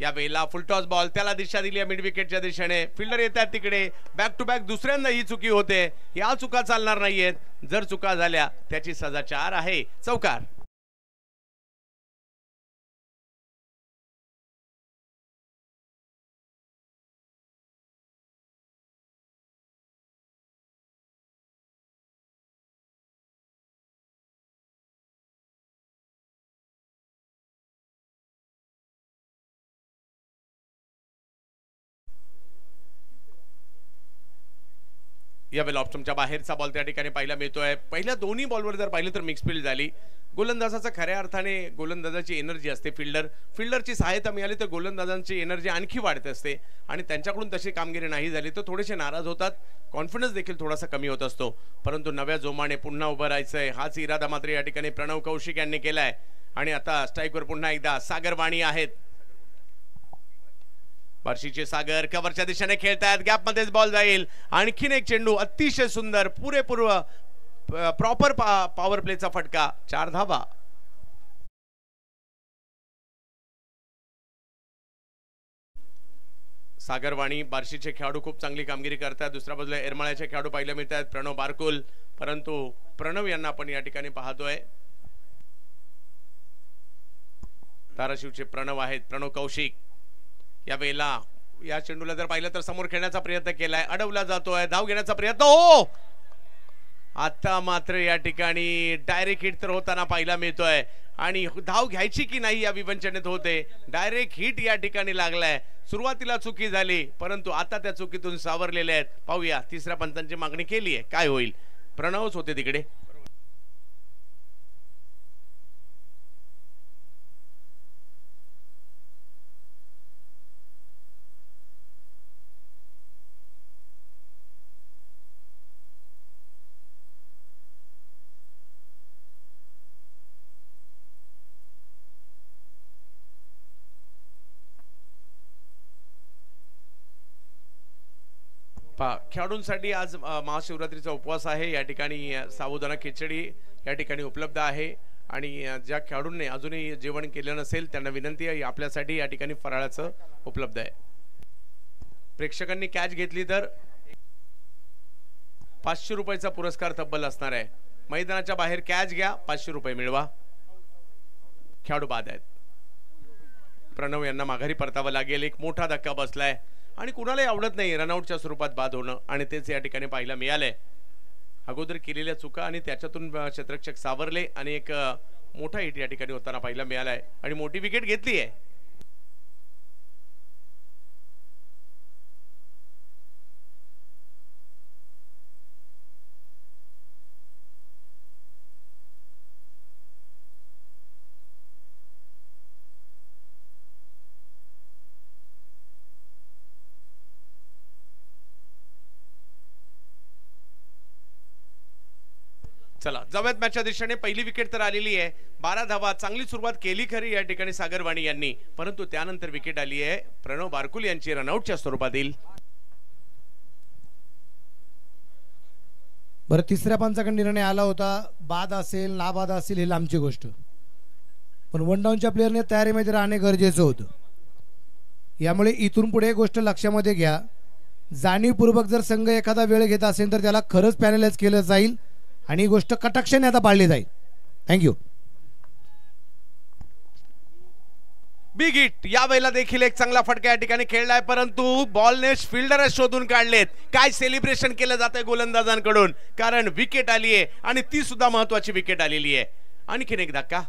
या वेळेला फुलटॉस बॉल, त्याला दिशा दिली आहे मिड विकेटच्या दिशेने. फिल्डर येतात तिकडे, बॅक टू बॅक दुसऱ्यांदा ही चुकी होते. या चुका चालणार नाहीयेत. जर चुका झाल्या त्याची सजा 4 आहे, चौकार. यावेळेला ऑप्शनच्या बाहेरचा बॉल त्या ठिकाणी पाहायला मिळतोय. पहिल्या दोन्ही बॉलवर जर पाहिलं तर मिक्स फील्ड झाली. गोलंदाजाचा खऱ्या अर्थाने गोलंदाजाची एनर्जी असते, फिल्डरची सहायता मिळाली तर गोलंदाजांची एनर्जी आणखी वाढते असते आणि त्यांच्याकडून तशी कामगिरी नाही झाली तर थोडेसे नाराज होतात. कॉन्फिडन्स देखील थोडासा कमी होत असतो. परंतु नव्या जोमाने पुन्हा उभं राहायचंय हाच इरादा मात्र या ठिकाणी प्रणव कौशिक यांनी केलाय. आणि आता स्ट्राईकवर पुन्हा एकदा सागर वाणी आहेत. बार्शीचे सागर कव्हरच्या दिशेने खेळतात, गॅप मध्येच बॉल जाईल. आणखीन एक चेंडू, अतिशय सुंदर पुरेपूर प्रॉपर पॉवर प्लेचा फटका, 4 धावा. सागर वाणी बार्शीचे खेळाडू खूप चांगली कामगिरी करतात. दुसऱ्या बाजूला येरमाळ्याचे खेळाडू पाहायला मिळतात प्रणव बारकुल, परंतु प्रणव यांना आपण या ठिकाणी पाहतोय. धाराशिवचे प्रणव आहेत, प्रणव कौशिक. या वेळेला या चेंडूला जर पाहिलं तर समोर खेळण्याचा प्रयत्न केलाय, अडवला जातोय, धाव घेण्याचा प्रयत्न. हो, आता मात्र या ठिकाणी डायरेक्ट हिट तर होताना पाहायला मिळतोय आणि धाव घ्यायची की नाही या विवंचनेत होते. डायरेक्ट हिट या ठिकाणी लागलाय. सुरुवातीला चुकी झाली परंतु आता त्या चुकीतून सावरलेले आहेत. पाहूया, तिसऱ्या पंचांची मागणी केली आहे, काय होईल. प्रणवच होते तिकडे. खेळाडूंसाठी आज महाशिवरात्रीचा उपवास आहे. या ठिकाणी साबुदाणा खिचडी या ठिकाणी उपलब्ध आहे आणि ज्या खेळाडूंनी अजूनही जेवण केलं नसेल त्यांना विनंती आहे, आपल्यासाठी या ठिकाणी फराळाचं उपलब्ध आहे. प्रेक्षकांनी कॅच घेतली तर 500 रुपयाचा पुरस्कार तब्बल असणार आहे. मैदानाच्या बाहेर कॅच घ्या, 500 रुपये मिळवा. खेळाडू बाद आहेत. प्रणव यांना माघारी परतावं लागेल. एक मोठा धक्का बसलाय आणि कुणालाही आवडत नाही रनआउटच्या स्वरूपात बाद होणं आणि तेच या ठिकाणी पाहायला मिळालंय. अगोदर केलेल्या चुका आणि त्याच्यातून क्षेत्ररक्षक सावरले आणि एक मोठा हिट या ठिकाणी होताना पाहायला मिळालाय आणि मोठी विकेट घेतली आहे. चला जाऊयात मॅचच्या दिशेने. पहिली विकेट तर आलेली आहे. 12 धावा. चांगली सुरुवात केली खरी या ठिकाणी सागरवाणी यांनी, परंतु त्यानंतर विकेट आली आहे प्रणव बारकुल यांची रनआउटच्या स्वरूपातील. बरं, तिसऱ्या पंचाकडे निर्णय आला होता. बाद असेल नाबाद असेल ही लांबची गोष्ट, पण वन डाऊनच्या प्लेअरने तयारीमध्ये राहणे गरजेचं होतं. यामुळे इथून पुढे गोष्ट लक्षामध्ये घ्या. जाणीवपूर्वक जर संघ एखादा वेळ घेत असेल तर त्याला खरंच पॅनलाइज केलं जाईल आणि ही गोष्ट कटाक्षाने आता पाळली जाईल. थँक्यू. बिग हिट यावेळेला देखील एक चांगला फटका या ठिकाणी खेळलाय, परंतु बॉलने फिल्डर शोधून काढलेत. काय सेलिब्रेशन केलं जातंय गोलंदाजांकडून, कारण विकेट आली आहे आणि ती सुद्धा महत्वाची विकेट आलेली आहे. आणखीन एक धक्का.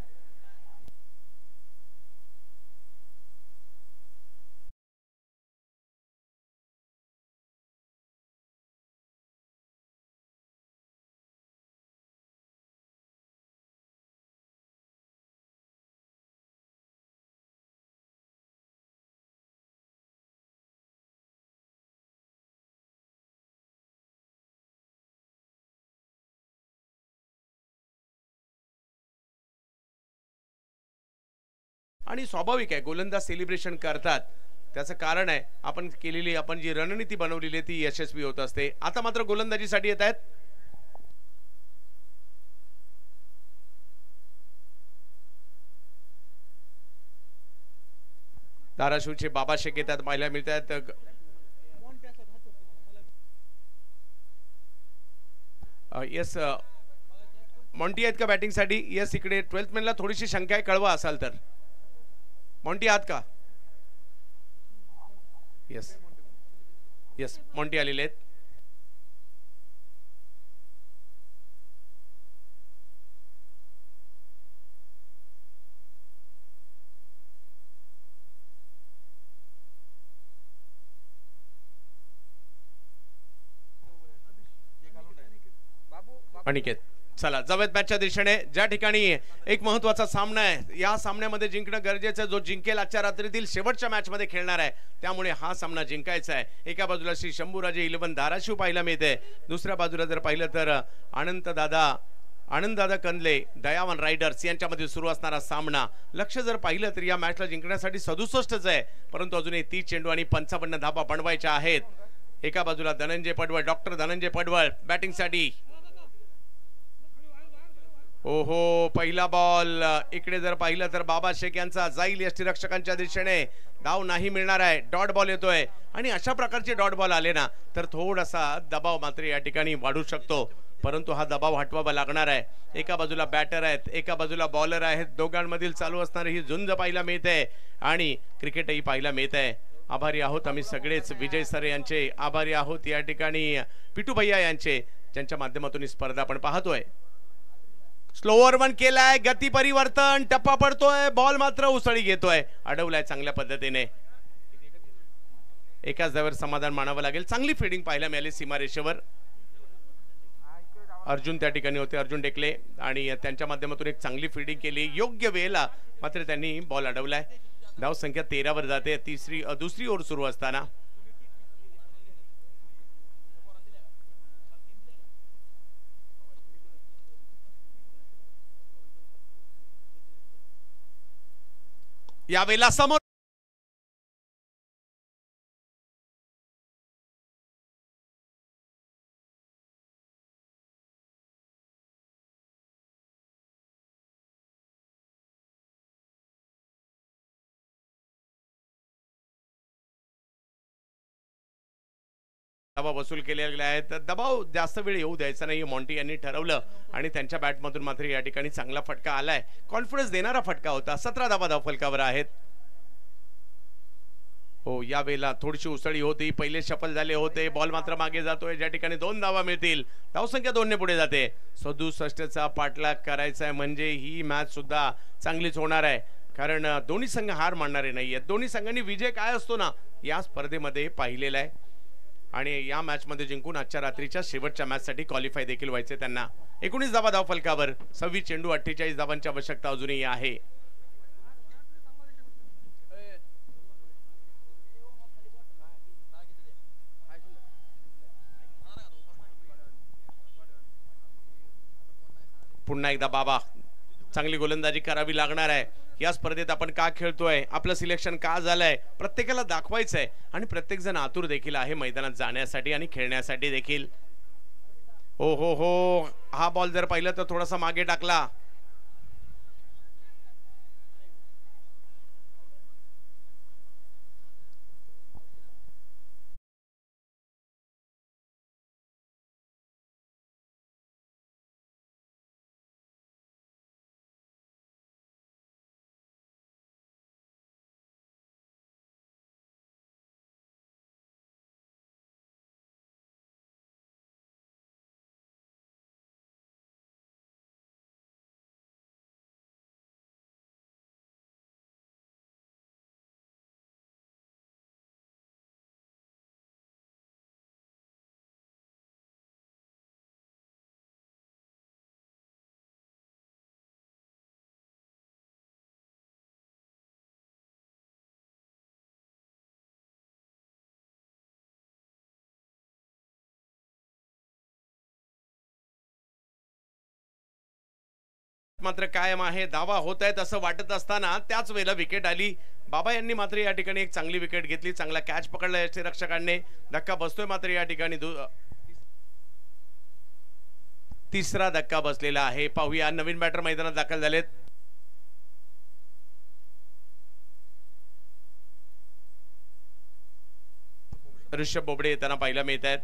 आणि स्वाभाविक आहे गोलंदाज सेलिब्रेशन करतात, त्याचं कारण आहे आपण केलेली आपण जी रणनीती बनवलेली आहे ती यशस्वी होत असते. आता मात्र गोलंदाजीसाठी येत आहेत धाराशिवचे बाबा शेख येतात पाहायला मिळत आहेत. यस मॉन्टी आहेत का बॅटिंग साठी? यस इकडे 12th मॅनला थोडीशी शंका आहे, कळवा असाल तर. मॉन्टी आहात का? यस यस मॉन्टी आलेले आहेत. अनिकेत चला जाऊयात मॅचच्या दिशेने. ज्या ठिकाणी एक महत्वाचा सामना आहे, या सामन्यामध्ये जिंकणं गरजेचं आहे. जो जिंकेल आजच्या रात्रीतील शेवटच्या मॅच मध्ये खेळणार आहे, त्यामुळे हा सामना जिंकायचा आहे. एका बाजूला श्री शंभूराजे 11 धाराशिव पाहायला मिळते, दुसऱ्या बाजूला जर पाहिलं तर आनंददादा कंदले दयावान रायडर्स यांच्यामध्ये सुरू असणारा सामना. लक्ष जर पाहिलं तर या मॅचला जिंकण्यासाठी 67च आहे, परंतु अजूनही 30 चेंडू आणि 55 धावा बनवायच्या आहेत. एका बाजूला धनंजय पडवळ, डॉक्टर धनंजय पडवळ बॅटिंगसाठी. ओहो पहिला बॉल इकडे जर पाहिलं तर बाबा शेख यांचा जाईल यष्टीरक्षकांच्या दिशेने, धाव नाही मिळणार आहे. डॉट बॉल येतोय आणि अशा प्रकारचे डॉट बॉल आले ना तर थोडासा दबाव मात्र या ठिकाणी वाढू शकतो, परंतु हा दबाव हटवावा लागणार आहे. एका बाजूला बॅटर आहेत, एका बाजूला बॉलर आहेत, दोघांमधील चालू असणारी ही झुंज पाहायला मिळते आणि क्रिकेटही पाहायला मिळते. आभारी आहोत आम्ही सगळेच विजय सर यांचे, आभारी आहोत या ठिकाणी पिटू भैया यांचे, ज्यांच्या माध्यमातून ही स्पर्धा आपण पाहतोय. स्लोअर वन केलाय, गती परिवर्तन, टप्पा पडतोय, बॉल मात्र उसळी घेतोय, अडवलाय चांगल्या पद्धतीने. एकाच धावेवर समाधान मानावं लागेल. चांगली फिल्डिंग पाहायला मिळाली सीमारेषेवर. अर्जुन त्या ठिकाणी होते, अर्जुन टेकले, आणि त्यांच्या माध्यमातून एक चांगली फिल्डिंग केली. योग्य वेळेला मात्र त्यांनी बॉल अडवलाय. धाव संख्या 13 वर जाते दुसरी ओव्हर सुरू असताना. यावेळेला समोर वसूल केलेले आहेत. दबाव जास्त वेळ येऊ द्यायचा नाही मॉन्टी यांनी ठरवलं आणि त्यांच्या बॅटमधून मात्र या ठिकाणी चांगला फटका आलाय. कॉन्फिडन्स देणारा फटका होता. 17 धावा धावफलकावर आहेत. हो, या वेळेला थोडीशी उसळी होती, पहिले शफल झाले होते, बॉल मात्र मागे जातोय, ज्या ठिकाणी 2 धावा मिळतील, धावसंख्या 2 ने पुढे जाते. 67चा पाठलाग करायचा आहे म्हणजे ही मॅच सुद्धा चांगलीच होणार आहे, कारण दोन्ही संघ हार मानणारे नाहीयेत. दोन्ही संघांनी विजय काय असतो ना या स्पर्धेमध्ये पाहिलेला आहे आणि या मॅच मध्ये जिंकून आजच्या रात्रीच्या शेवटच्या मॅच साठी क्वालिफाय देखील व्हायचे त्यांना. 19 धावा धाव फलकावर, 26 चेंडू, 48 धावांची आवश्यकता अजूनही आहे. पुन्हा एकदा बाबा, चांगली गोलंदाजी करावी लागणार आहे. या स्पर्धेत आपण का खेळतोय, आपलं सिलेक्शन का झालंय, प्रत्येकाला दाखवायचं आहे आणि प्रत्येक जण आतुर देखील आहे मैदानात जाण्यासाठी आणि खेळण्यासाठी देखील. हो हो हो, हा बॉल जर पाहिलं तर थोडासा मागे टाकला. मात्र कायम आहे, धावा होत आहेत असं वाटत असताना त्याच वेळेला विकेट आली. बाबा यांनी मात्र या ठिकाणी एक चांगली विकेट घेतली, चांगला कॅच पकडला यष्टीरक्षकांनी. धक्का बसतोय मात्र या ठिकाणी तिसरा धक्का बसलेला आहे. पाहूया, नवीन बॅटर मैदानात दाखल झालेत. ऋषभ बोबडे त्यांना पाहायला मिळत आहेत.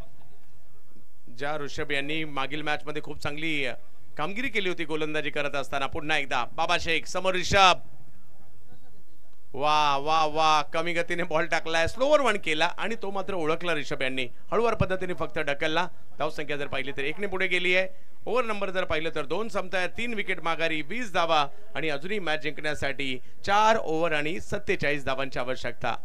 ज्या ऋषभ यांनी मागील मॅच मध्ये खूप चांगली कामगिरी केली होती गोलंदाजी करत असताना. पुन्हा एकदा बाबा शेख समोर ऋषभ, वा वा वा, कमी गतीने बॉल टाकलाय, स्लोवर वन केला आणि तो मात्र ओळखला ऋषभ यांनी, हळूवार पद्धतीने फक्त ढकलला. धाव संख्या जर पाहिली तर 1 ने पुढे गेली आहे. ओव्हर नंबर जर पाहिलं तर 2 संपताय, 3 विकेट माघारी, 20 धावा आणि अजूनही मॅच जिंकण्यासाठी 4 ओव्हर आणि 47 धावांची आवश्यकता.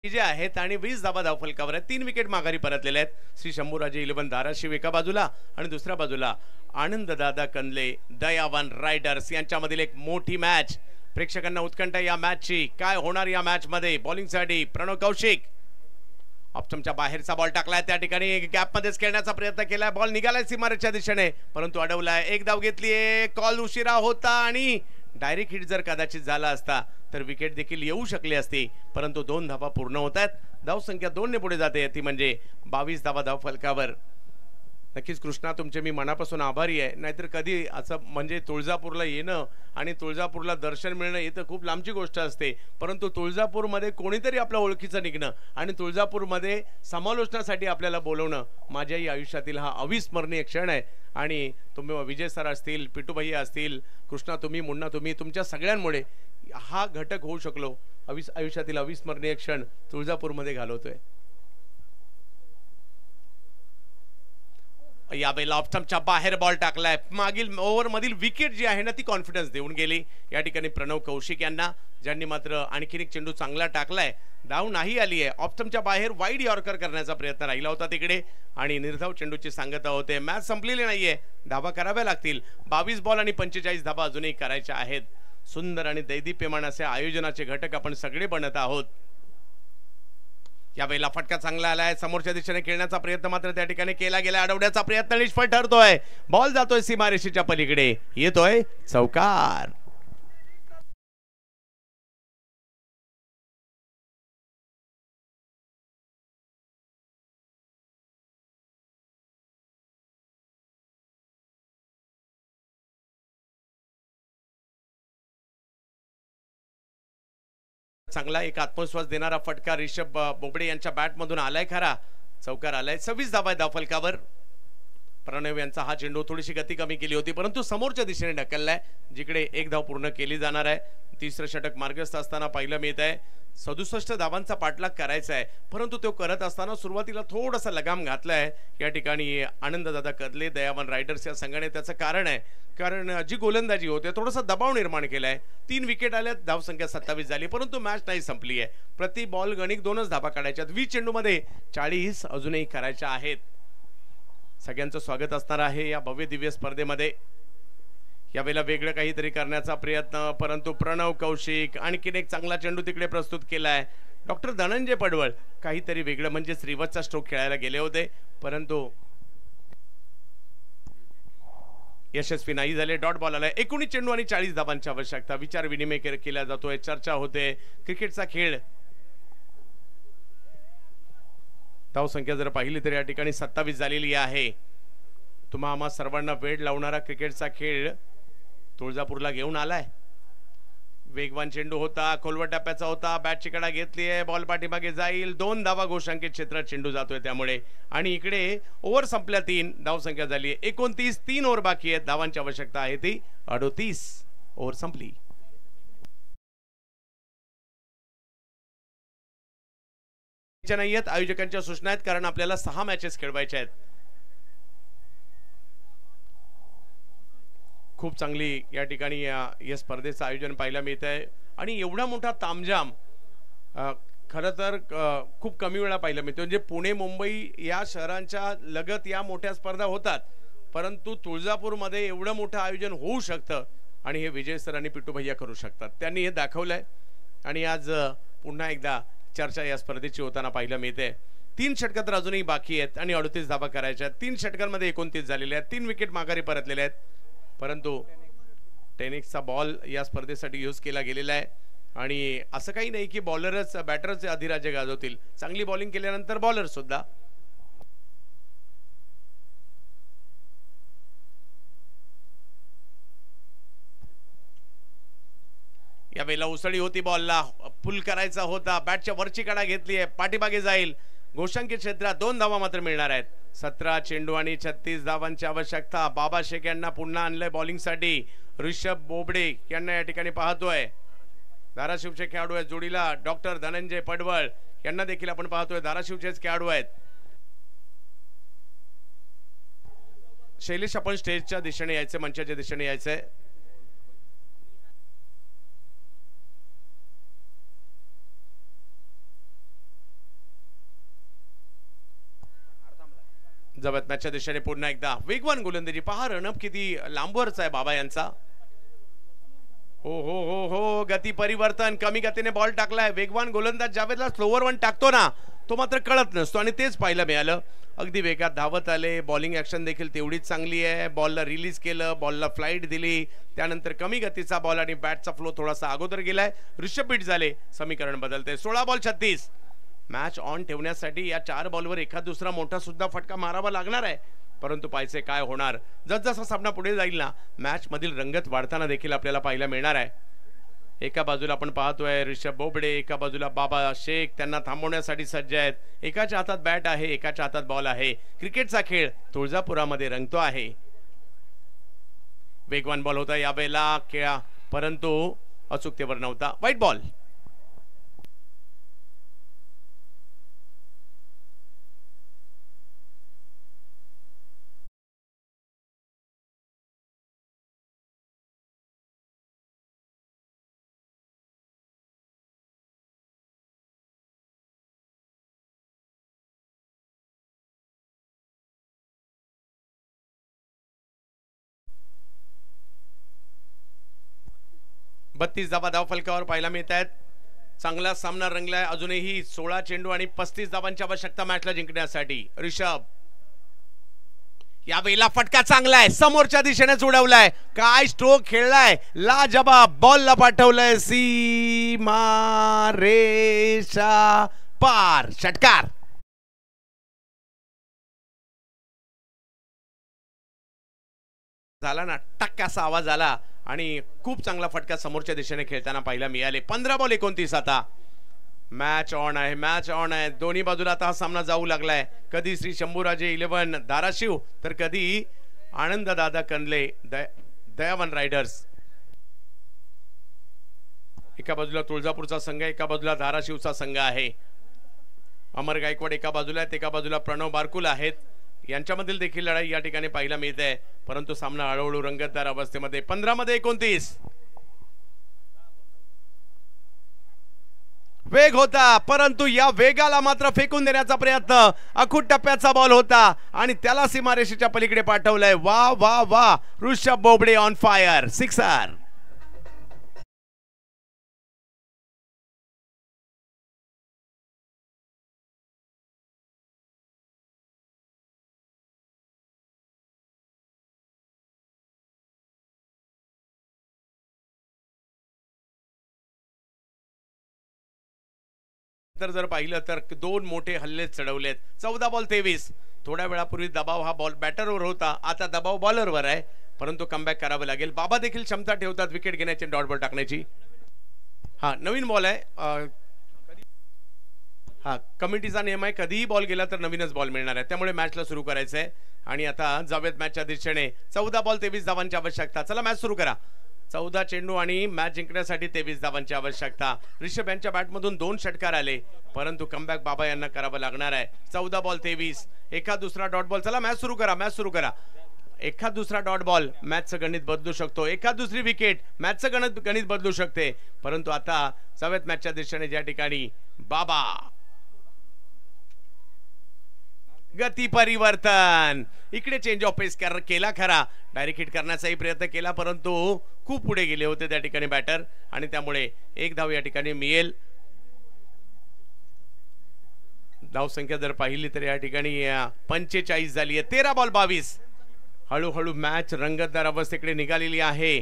जे आहेत आणि 20 धावा धावफलकावर आहेत. 3 विकेट माघारी परतलेले आहेत. श्री शंभूराजे 11 धाराशिव एका बाजूला आणि दुसऱ्या बाजूला आनंद दादा कंदले दयावान रायडर्स यांच्यामधील एक मोठी मॅच. प्रेक्षकांना उत्कंठा या मॅचची, काय होणार या मॅच मध्ये. बॉलिंगसाठी प्रणव कौशिक, ऑप्शनच्या बाहेरचा बॉल टाकलाय, त्या ठिकाणी गॅप मध्येच खेळण्याचा प्रयत्न केलाय, बॉल निघालाय सीमारेषेच्या दिशेने परंतु अडवलाय. एक धाव घेतलीये, कॉल उशिरा होता आणि डायरेक्ट हिट जर कदाचित झाला असता तर विकेट देखील येऊ शकली असती, परंतु 2 धावा पूर्ण होत आहेत. धाव संख्या 2 ने पुढे जाते, ती म्हणजे 22 धावा धाव फलकावर. नक्कीच कृष्णा, तुमचे मी मनापासून आभारी आहे. नाहीतर कधी असं म्हणजे तुळजापूरला येणं आणि तुळजापूरला दर्शन मिळणं हे तर खूप लांबची गोष्ट असते, परंतु तुळजापूरमध्ये कोणीतरी आपल्या ओळखीचं निघणं आणि तुळजापूरमध्ये समालोचनासाठी आपल्याला बोलवणं माझ्याही आयुष्यातील हा अविस्मरणीय क्षण आहे. आणि तुम्ही विजय सर असतील, पिटू भैया असतील, कृष्णा तुम्ही, मुन्ना तुम्ही, तुमच्या सगळ्यांमुळे हा घटक होऊ शकलो. आयुष्यातील अविस्मरणीय क्षण तुळजापूरमध्ये घालवतोय. यावेळेला ऑफ स्टंपच्या बाहेर बॉल टाकलाय. मागील ओव्हर मधील विकेट जी आहे ना ती कॉन्फिडन्स देऊन गेली या ठिकाणी प्रणव कौशिक यांना, ज्यांनी मात्र आणखीन एक चेंडू चांगला टाकलाय. धाव नाही आली आहे. ऑफ स्टंपच्या बाहेर वाईड यॉर्कर करण्याचा प्रयत्न राहिला होता तिकडे आणि निर्धाव चेंडूची सांगता होते. मॅच संपलेली नाहीये, धावा कराव्या लागतील. 22 बॉल आणि 45 धावा अजूनही करायच्या आहेत. सुंदर आणि दैदिप्यमान असे आयोजनाचे घटक आपण सगळे बनत आहोत. यावेळेला फटका चांगला आलाय. समोरच्या दिशेने खेळण्याचा प्रयत्न मात्र त्या ठिकाणी केला गेला. अडवण्याचा प्रयत्न निष्फळ ठरतोय. बॉल जातोय सीमारेषेच्या पलीकडे, येतोय चौकार. चांगला एक आत्मविश्वास देणारा फटका ऋषभ बोबडे यांच्या बॅट मधून आलाय. खरा चौकार आलाय. 26 धावा धाव फलकावर. प्रणव यांचा हा चेंडू थोडीशी गती कमी केली होती परंतु समोरच्या दिशेने ढकललाय, जिकडे एक धाव पूर्ण केली जाणार आहे. तिसरं षटक मार्गस्थ असताना पाहिलं मिळत आहे. 67 धावांचा पाठलाग करायचा आहे परंतु तो करत असताना सुरुवातीला थोडासा लगाम घातलाय या ठिकाणी आनंददादा कदले दयावान रायडर्स या संघाने. त्याचं कारण आहे कारण जी गोलंदाजी होते थोडासा दबाव निर्माण केलाय. 3 विकेट आल्यात, धावसंख्या 27 झाली परंतु मॅच नाही संपली आहे. प्रति बॉल गणिक 2च धावा काढायच्यात. 20 चेंडूमध्ये 40 अजूनही करायच्या आहेत. सगळ्यांचं स्वागत असणार आहे या भव्य दिव्य स्पर्धेमध्ये. यावेळेला वेगळं काहीतरी करण्याचा प्रयत्न परंतु प्रणव कौशिक आणखीन एक चांगला चेंडू तिकडे प्रस्तुत केलाय. डॉक्टर धनंजय पडवळ काहीतरी वेगळं म्हणजे श्रीवत्सचा स्ट्रोक खेळायला गेले होते परंतु यशस्वी नाही झाले. डॉट बॉल आलाय. 19 चेंडू आणि 40 धावांची आवश्यकता. विचार विनिमय केला जातोय, चर्चा होते. क्रिकेटचा खेळ. धावसंख्या जर पाहिली तर या ठिकाणी 27 झालेली आहे. तुम्हा आम्हा सर्वांना वेळ लावणारा क्रिकेटचा खेळ तुळजापूरला घेऊन आलाय. वेगवान चेंडू होता, खोलवट टप्प्याचा होता. बॅटची कडा घेतली आहे, बॉल पाठीमागे जाईल. 2 धावा घोषांकित क्षेत्रात चेंडू जातोय त्यामुळे. आणि इकडे ओव्हर संपल्या 3, धावसंख्या झाली 29. 3 ओव्हर बाकी आहेत. धावांची आवश्यकता आहे ती 38. ओव्हर संपली. नाहीयेत आयोजकांच्या सूचना आहेत कारण आपल्याला 6 मॅचेस खेळवायच्या आहेत. खूप चांगली या ठिकाणी या स्पर्धेचं आयोजन पाहायला मिळत आहे आणि एवढा मोठा तामझाम खरं तर खूप कमी वेळा पाहायला मिळतो. म्हणजे पुणे मुंबई या शहरांच्या लगत या मोठ्या स्पर्धा होतात परंतु तुळजापूरमध्ये एवढं मोठं आयोजन होऊ शकतं आणि हे विजय सर आणि पिट्टू भैया करू शकतात. त्यांनी हे दाखवलंय आणि आज पुन्हा एकदा चर्चा या स्पर्धेची होताना पाहायला मिळते. 3 षटकं तर अजूनही बाकी आहेत आणि 38 धावा करायच्या आहेत. 3 षटकांमध्ये 29 झालेले आहेत. 3 विकेट माघारी परतलेले आहेत परंतु टेनिक्सचा बॉल या स्पर्धेसाठी यूज केला गेलेला आहे आणि असं काही नाही की बॉलरच बॅटरच अधिराज्य गाजवतील. चांगली बॉलिंग केल्यानंतर बॉलर सुद्धा. यावेळेला उसळी होती, बॉलला पुल करायचा होता. बॅटच्या वरची कडा घेतली आहे, पाठीमागे जाईल. घोषांकित क्षेत्रात 2 धावा मात्र मिळणार आहेत. 17 चेंडू आणि 36 धावांची आवश्यकता. बाबा शेख यांना पुन्हा आणलंय बॉलिंगसाठी. ऋषभ बोबडे यांना या ठिकाणी पाहतोय. धाराशिवचे खेळाडू आहेत जोडीला. डॉक्टर धनंजय पडवळ यांना देखील आपण पाहतोय. धाराशिवचेच खेळाडू आहेत. शैलेश आपण स्टेजच्या दिशेने यायचे, मंचाच्या दिशेने यायचंय. जवळच्या दिशेने पुन्हा एकदा वेगवान गोलंदाजी. पहा रणप किती लांबवरचा आहे बाबा यांचा. हो हो हो हो गती परिवर्तन. कमी गतीने बॉल टाकलाय. वेगवान गोलंदाज ज्यावेळेला स्लोवर वन टाकतो ना तो मात्र कळत नसतो आणि तेच पाहायला मिळालं. अगदी वेगात धावत आले. बॉलिंग ऍक्शन देखील तेवढीच चांगली आहे. बॉलला रिलीज केलं, बॉलला फ्लाईट दिली. त्यानंतर कमी गतीचा बॉल आणि बॅटचा फ्लो थोडासा अगोदर गेलाय. ऋषभ बीट झाले. समीकरण बदलते. 16 बॉल 36. मॅच ऑन ठेवण्यासाठी या 4 बॉलवर एखाद दुसरा मोठा सुद्धा फटका मारावा लागणार आहे परंतु पाहिजे काय होणार. जसजसा सामना पुढे जाईल ना मॅच मधील रंगत वाढताना देखील आपल्याला पाहायला मिळणार आहे. एका बाजूला आपण पाहतोय ऋषभ बोबडे, एका बाजूला बाबा शेख त्यांना थांबवण्यासाठी सज्ज आहेत. एकाच्या हातात बॅट आहे, एकाच्या हातात बॉल आहे. क्रिकेटचा खेळ तुळजापुरामध्ये रंगतो आहे. वेगवान बॉल होता यावेळेला खेळा परंतु अचूकतेवर नव्हता. वाईट बॉल. 32 धावा धावफलकावर पाहायला मिळत आहेत. चांगला सामना रंगलाय. अजूनही 16 चेंडू आणि 35 धावांची आवश्यकता मॅचला जिंकण्यासाठी. ऋषभ यावेळेला फटका चांगला आहे, समोरच्या दिशेने उडवलाय. काय स्ट्रोक खेळलाय, लाजबाब. बॉलला पाठवलंय सीमा रेषा पार. षटकार. झाला ना, टक्का असा आवाज आला आणि खूप चांगला फटका समोरच्या दिशेने खेळताना पाहायला मिळाले. 15 बॉल 29. आता मॅच ऑन आहे, मॅच ऑन आहे. दोन्ही बाजूला आता हा सामना जाऊ लागलाय. कधी श्री शंभूराजे 11 धाराशिव तर कधी आनंद दादा कनले दयावन रायडर्स. एका बाजूला तुळजापूरचा संघ आहे, एका बाजूला धाराशिवचा संघ आहे. अमर गायकवाड एका बाजूला आहेत, एका बाजूला प्रणव बारकुल आहेत. यांच्यामधील देखील लढाई या ठिकाणी पाहायला मिळते, परंतु सामना हळूहळू रंगतदार अवस्थेमध्ये. 15 मध्ये 29. वेग होता, परंतु या वेगाला मात्र फेकून देण्याचा प्रयत्न. अखूट टप्प्याचा बॉल होता आणि त्याला सीमारेषेच्या पलीकडे पाठवलंय. वा वा वा, Rishabh Bobde on fire. Sixer. तर जर पाहिलं तर 2 मोठे हल्ले चढवलेत. 14 बॉल 23. थोड्या वेळापूर्वी दबाव हा बॉल बॅटरवर होता, आता दबाव बॉलरवर आहे, परंतु कमबॅक करावं लागेल. बाबा देखील क्षमता ठेवतात विकेट घेण्याची, डॉट बॉल टाकण्याची. हा नवीन बॉल आहे. हा कमिटीचा नियम आहे, कधीही बॉल गेला तर नवीनच बॉल मिळणार आहे, त्यामुळे मॅचला सुरू करायचं आहे. आणि आता जावेद मॅचच्या दिशेने. 14 बॉल 23 धावांची आवश्यकता. चला मॅच सुरू करा. 14 चेंडू आणि मॅच जिंकण्यासाठी 23 धावांची आवश्यकता. ऋषभ यांच्या बॅटमधून 2 षटकार आले, परंतु कमबॅक बाबा यांना करावं लागणार आहे. 14 बॉल 23. एखाद दुसरा डॉट बॉल. चला मॅच सुरू करा, मॅच सुरू करा. एखाद दुसरा डॉट बॉल मॅचचं गणित बदलू शकतो. एखाद दुसरी विकेट मॅचचं गणित बदलू शकते, परंतु आता जावेद मॅचच्या दिशेने ज्या ठिकाणी बाबा. गती परिवर्तन. इकडे चेंज ऑफ पेस केला खरा, डायरेक्ट हिट करण्याचाही प्रयत्न केला, परंतु खूप पुढे गेले होते त्या ठिकाणी बॅटर आणि त्यामुळे 1 धाव या ठिकाणी मिळेल. धावसंख्या जर पाहिली तर या ठिकाणी 45 झाली आहे. 13 बॉल 22. हळूहळू मॅच रंगतदार अवस्थेकडे निघालेली आहे.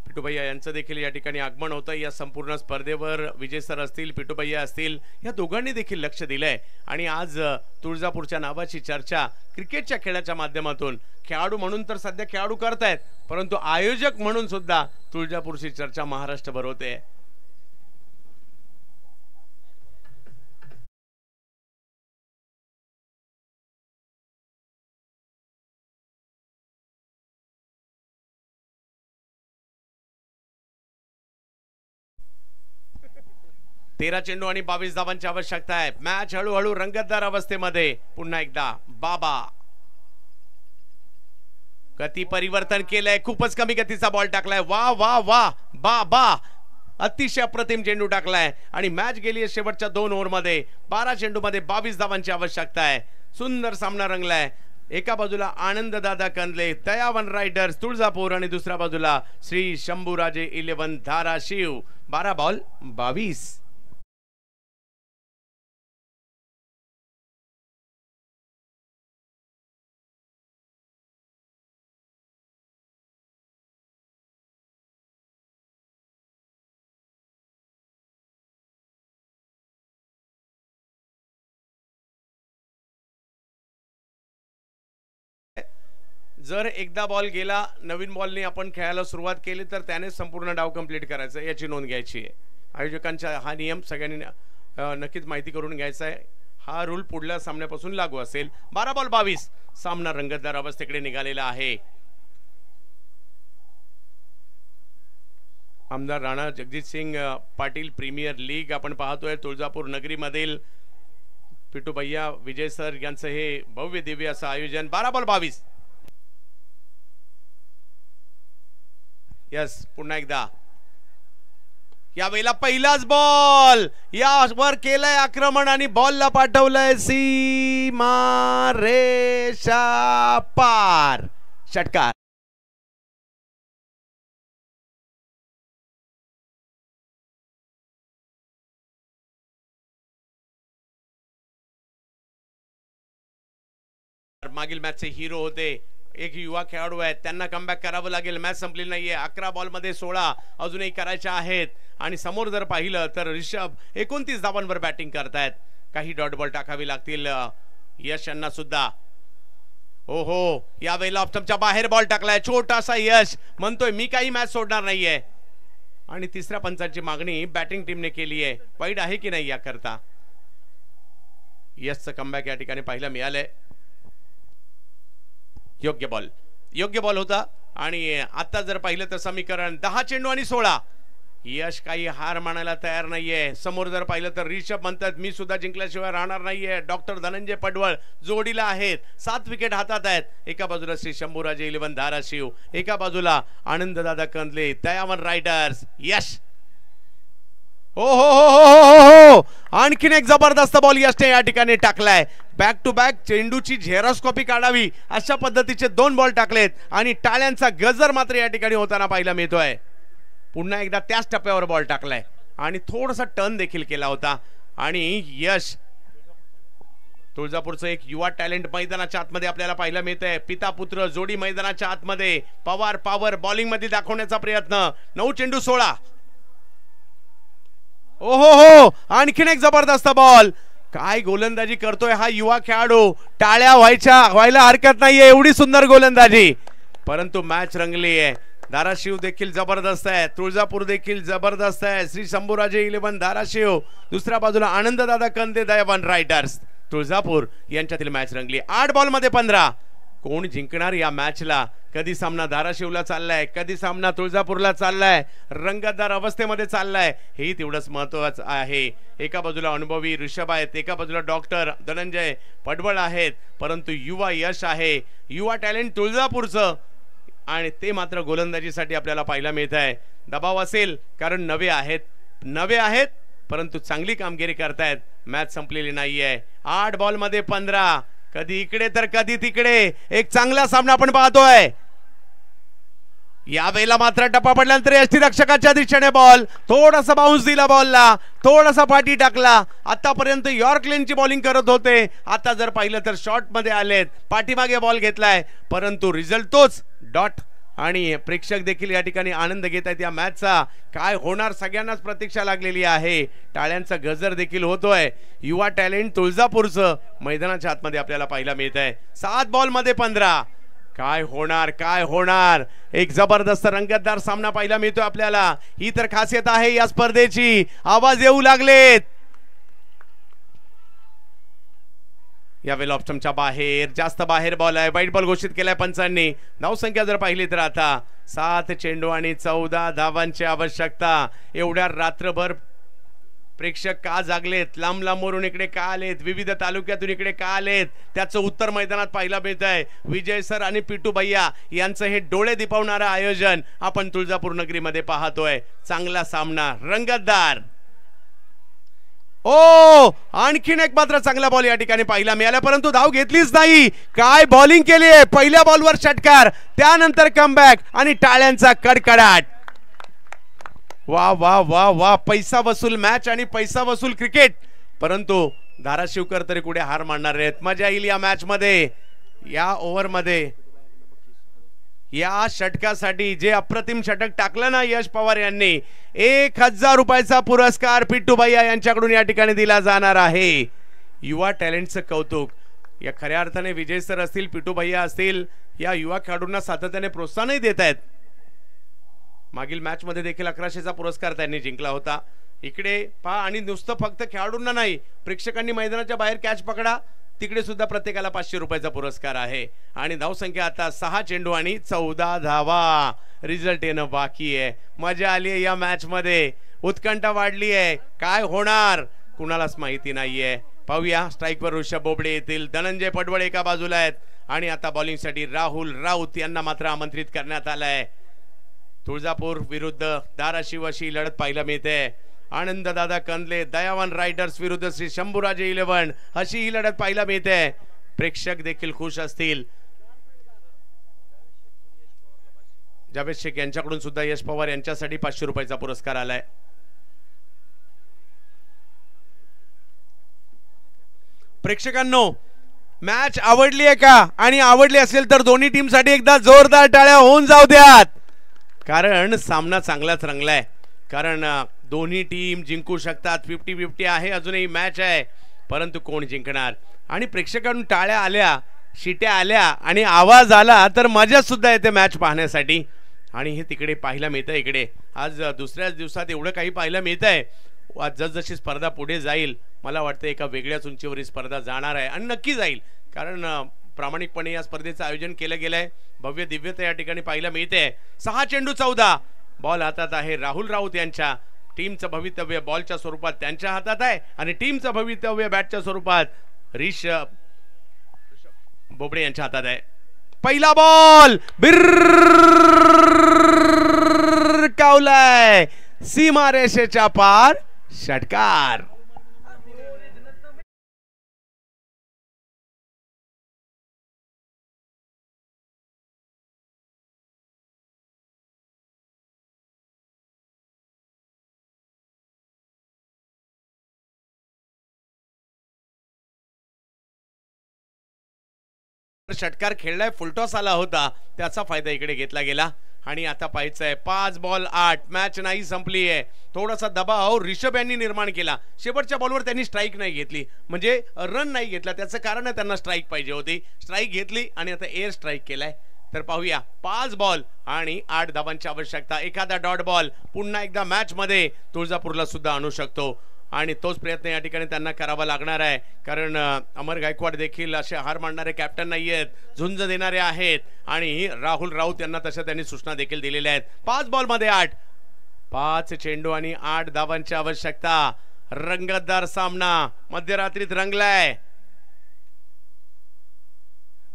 पिटू भैया यांचं देखील या ठिकाणी आगमन होतं. या संपूर्ण स्पर्धेवर विजय सर असतील, पिटू भैया असतील, या दोघांनी देखील लक्ष दिलंय. आणि आज तुळजापूरच्या नावाची चर्चा क्रिकेटच्या खेळाच्या माध्यमातून, खेळाडू म्हणून तर सध्या खेळाडू करतायत, परंतु आयोजक म्हणून सुद्धा तुळजापूरची चर्चा महाराष्ट्रभर होते. तेरा चेंडू आणि 22 धावांची आवश्यकता आहे. मॅच हळूहळू रंगतदार अवस्थेमध्ये. पुन्हा एकदा बाबा. गती परिवर्तन केलंय, खूपच कमी गतीचा बॉल टाकलाय. वा वा वा, बाबा अतिशय अप्रतिम चेंडू टाकलाय आणि मॅच गेली आहे शेवटच्या 2 ओव्हरमध्ये. 12 चेंडूमध्ये 22 धावांची आवश्यकता आहे. सुंदर सामना रंगलाय. एका बाजूला आनंद दादा कनले दयावन रायडर्स तुळजापूर आणि दुसऱ्या बाजूला श्री शंभूराजे 11 धाराशिव. 12 बॉल 22. जर एकदा बॉल गेला, नवीन बॉलने आपण खेळायला सुरुवात केली तर त्याने संपूर्ण डाव कंप्लीट करायचा, याची नोंद घ्यायची आहे. आयोजकांचा हा नियम सगळ्यांनी नक्कीच माहिती करून घ्यायचा आहे. हा रूल पुढल्या सामन्यापासून लागू असेल. 12 बॉल 22. सामना रंगतदार अवस्थेकडे निघालेला आहे. आमदार राणा जगजित सिंग पाटील प्रीमियर लीग आपण पाहतोय तुळजापूर नगरीमधील. पिटू भैया विजय सर यांचं हे भव्य दिव्य असं आयोजन. 12 बॉल 22. यस, पुन्हा एकदा यावेळेला पहिलाच बॉल यावर केलंय आक्रमण आणि बॉलला पाठवलंय सीमा रेषा पार. षटकार. मागील मॅचचे हिरो होते, एक युवा खेळाडू आहेत, त्यांना कमबॅक करावं लागेल. मॅच संपलेली नाहीये. 11 बॉलमध्ये 16 अजूनही करायच्या आहेत. आणि समोर जर पाहिलं तर ऋषभ 29 धावांवर बॅटिंग करतायत. काही डॉट बॉल टाकावी लागतील यश यांना सुद्धा. ओहो, यावेळेला ऑफ स्टंपच्या बाहेर बॉल टाकलाय. छोटासा यश म्हणतोय मी काही मॅच सोडणार नाहीये. आणि तिसऱ्या पंचाची मागणी बॅटिंग टीमने केली आहे. वाईट आहे की नाही याकरता. यशचं कमबॅक या ठिकाणी पाहायला मिळालंय. योग्य बॉल होता. आणि आता जर पाहिलं तर समीकरण 10 चेंडू आणि 16. यश काही हार मानायला तयार नाहीये. समोर जर पाहिलं तर ऋषभ म्हणतात मी सुद्धा जिंकल्याशिवाय राहणार नाहीये. डॉक्टर धनंजय पडवळ जोडीला आहेत. 7 विकेट हातात आहेत. एका बाजूला श्री शंभूराजे 11 धाराशिव, एका बाजूला आनंददादा कंदले दयावन रायडर्स. यश हो हो हो हो हो हो, आणखीन एक जबरदस्त बॉल यशने या ठिकाणी टाकलाय. बॅक टू बॅक चेंडूची झेरॉस्कॉपी काढावी अशा पद्धतीचे 2 बॉल टाकलेत. आणि टाळ्यांचा गजर मात्र या ठिकाणी होताना पाहायला मिळतोय. पुन्हा एकदा त्याच टप्प्यावर बॉल टाकलाय आणि थोडासा टर्न देखील केला होता. आणि यश तुळजापूरचं एक युवा टॅलेंट मैदानाच्या आतमध्ये आपल्याला पाहायला मिळतंय. पिता पुत्र जोडी मैदानाच्या आतमध्ये. पवार पॉवर बॉलिंग मध्ये दाखवण्याचा प्रयत्न. 9 चेंडू 16. ओहो हो, आणखीन एक जबरदस्त बॉल. काय गोलंदाजी करतोय हा युवा खेळाडू. टाळ्या व्हायला हरकत नाहीये. एवढी सुंदर गोलंदाजी. परंतु मॅच रंगली आहे. धाराशिव देखील जबरदस्त आहे. तुळजापूर देखील जबरदस्त आहे. श्री शंभूराजे 11 धाराशिव, दुसऱ्या बाजूला आनंददादा कंदे दयावन रायडर्स तुळजापूर यांच्यातील मॅच रंगली. 8 बॉलमध्ये 15. कोण जिंकणार या मॅचला? कधी सामना धाराशिवला चाललाय, कधी सामना तुळजापूरला चाललाय. रंगतदार अवस्थेमध्ये चाललाय, हे तेवढंच महत्वाचं आहे. एका बाजूला अनुभवी ऋषभ आहेत, एका बाजूला डॉक्टर धनंजय पडवळ आहेत, परंतु युवा यश आहे. युवा टॅलेंट तुळजापूरचं. आणि ते मात्र गोलंदाजीसाठी आपल्याला पाहायला मिळत आहे. दबाव असेल कारण नवे आहेत परंतु चांगली कामगिरी करतायत. मॅच संपलेली नाहीये. 8 बॉलमध्ये 15. कधी इकडे तर कधी तिकडे एक चांगला सामना आपण पाहतोय. यावेळेला मात्र टप्पा पडल्यानंतर यष्टीरक्षकाच्या दिशेने बॉल थोडासा बाउन्स दिला. बॉलला थोडासा पाठी टाकला. आतापर्यंत यॉर्कलेनची बॉलिंग करत होते. आता जर पाहिलं तर शॉर्ट मध्ये आलेत. पाठीमागे बॉल घेतलाय परंतु रिझल्ट तोच डॉट. आणि प्रेक्षक देखील या ठिकाणी आनंद घेत आहेत या मॅचचा. काय होणार सगळ्यांनाच प्रतीक्षा लागलेली आहे. टाळ्यांचा गजर देखील होतोय. युवा टॅलेंट तुळजापूरचं मैदानाच्या आतमध्ये आपल्याला पाहायला मिळत आहे. 7 बॉलमध्ये 15. काय होणार. एक जबरदस्त रंगतदार सामना पाहायला मिळतोय आपल्याला. ही तर खासियत आहे या स्पर्धेची. आवाज येऊ लागलेत. यावेळी ऑप्शनच्या बाहेर, जास्त बाहेर बॉल आहे. वाईट बॉल घोषित केलाय पंचांनी. धावसंख्या जर पाहिली तर आता 7 चेंडू आणि 14 धावांची आवश्यकता. एवढ्या रात्रभर प्रेक्षक का जागलेत? लांब लांबवरून इकडे का आलेत? विविध तालुक्यातून इकडे का आलेत? त्याचं उत्तर मैदानात पाहायला मिळत आहे. विजय सर आणि पिटू भैया यांचं हे डोळे दिपावणारं आयोजन आपण तुळजापूर नगरीमध्ये पाहतोय. चांगला सामना, रंगतदार. ओ, आणखीन एक मात्र चांगला बॉल या ठिकाणी पाहायला मिळाला परंतु धाव घेतलीच नाही. काय बॉलिंग केली आहे. पहिल्या बॉलवर षटकार, त्यानंतर कमबॅक आणि टाळ्यांचा कडकडाट. वा वा वा वा, पैसा वसूल मॅच आणि पैसा वसूल क्रिकेट. परंतु धाराशिवकर तरी कुठे हार मानणार आहेत. मजा येईल या मॅच मध्ये. या ओव्हर मध्ये या षटकासाठी जे अप्रतिम षटक टाकलं ना यश पवार यांनी, 1000 रुपयाचा पुरस्कार पिट्टू भैया यांच्याकडून या ठिकाणी दिला जाणार आहे. युवा टॅलेंटचं कौतुक. या खऱ्या अर्थाने विजय सर असतील, पिट्टू भैया असतील, या युवा खेळाडूंना सातत्याने प्रोत्साहनही देत आहेत. मागील मॅच मध्ये देखील 1100चा पुरस्कार त्यांनी जिंकला होता. इकडे पहा. आणि नुसतं फक्त खेळाडूंना नाही, प्रेक्षकांनी मैदानाच्या बाहेर कॅच पकडा, तिकडे सुद्धा प्रत्येकाला 500 रुपयाचा पुरस्कार आहे. आणि धावसंख्या आता 6 चेंडू आणि 14 धावा. रिझल्ट येणं बाकी आहे. मजा आली आहे या मॅच मध्ये. उत्कंठा वाढली आहे. काय होणार कुणालाच माहिती नाहीये. पाहूया. स्ट्राईकवर ऋषभ बोबडे येतील. धनंजय पडवळ एका बाजूला आहेत. आणि आता बॉलिंगसाठी राहुल राऊत यांना मात्र आमंत्रित करण्यात आलंय. तुळजापूर विरुद्ध धाराशिव अशी लढत पाहायला मिळते. आनंददादा कंदले दयावन रायडर्स विरुद्ध श्री शंभूराजे 11 अशी ही लढत पाहायला मिळते. प्रेक्षक देखील खुश असतील. जावेद शेख यांच्याकडून सुद्धा यश पवार यांच्यासाठी 500 रुपयाचा पुरस्कार आलाय. प्रेक्षकांनो, मॅच आवडली आहे का? आणि आवडली असेल तर दोन्ही टीम साठी एकदा जोरदार टाळ्या होऊन जाऊ द्यात, कारण सामना चांगलाच रंगलाय. कारण दोन्ही टीम जिंकू शकतात. 50-50 आहे, अजूनही मॅच आहे, परंतु कोण जिंकणार? आणि प्रेक्षकांकडून टाळ्या आल्या, शिट्या आल्या आणि आवाज आला तर मजा सुद्धा येते मॅच पाहण्यासाठी. आणि हे तिकडे पाहायला मिळतं. इकडे आज दुसऱ्याच दिवसात एवढं काही पाहायला मिळतंय. जसजशी स्पर्धा पुढे जाईल मला वाटतं एका वेगळ्याच उंचीवर ही स्पर्धा जाणार आहे आणि नक्की जाईल. कारण प्रामाणिकपणे या स्पर्धेचं आयोजन केलं गेलंय. भव्य दिव्यता या ठिकाणी पाहायला मिळते. 6 चेंडू 14 बॉल हातात आहे. राहुल राऊत यांच्या टीमचं भवितव्य बॉलच्या स्वरूपात त्यांच्या हातात आहे आणि टीमचं भवितव्य बॅटच्या स्वरूपात ऋषभ बोबडे यांच्या हातात आहे. पहिला बॉल कावलाय सीमारेषेच्या पार, षटकार. षटकार खेळलाय, फुलटॉस आला होता, त्याचा फायदा इकडे घेतला गेला. आणि आता पाहायचंय 5 बॉल 8, मॅच नाही संपली आहे. थोडासा दबाव ऋषभ यांनी निर्माण केला. शेवटच्या बॉलवर त्यांनी स्ट्राईक नाही घेतली, म्हणजे रन नाही घेतला. त्याचं कारण आहे त्यांना स्ट्राईक पाहिजे होती. स्ट्राईक घेतली आणि आता एअर स्ट्राईक केलाय. तर पाहूया 5 बॉल आणि 8 धावांची आवश्यकता. एखादा डॉट बॉल पुन्हा एकदा मॅच मध्ये तुळजापूरला सुद्धा आणू शकतो आणि तोच प्रयत्न या ठिकाणी त्यांना करावा लागणार आहे. कारण अमर गायकवाड देखील असे हार मानणारे कॅप्टन नाही आहेत, झुंज देणारे आहेत आणि राहुल राऊत यांना तशा त्यांनी सूचना देखील दिलेल्या आहेत. 5 बॉल मध्ये 8, 5 चेंडू आणि 8 धावांची आवश्यकता. रंगतदार सामना मध्यरात्रीत रंगलाय.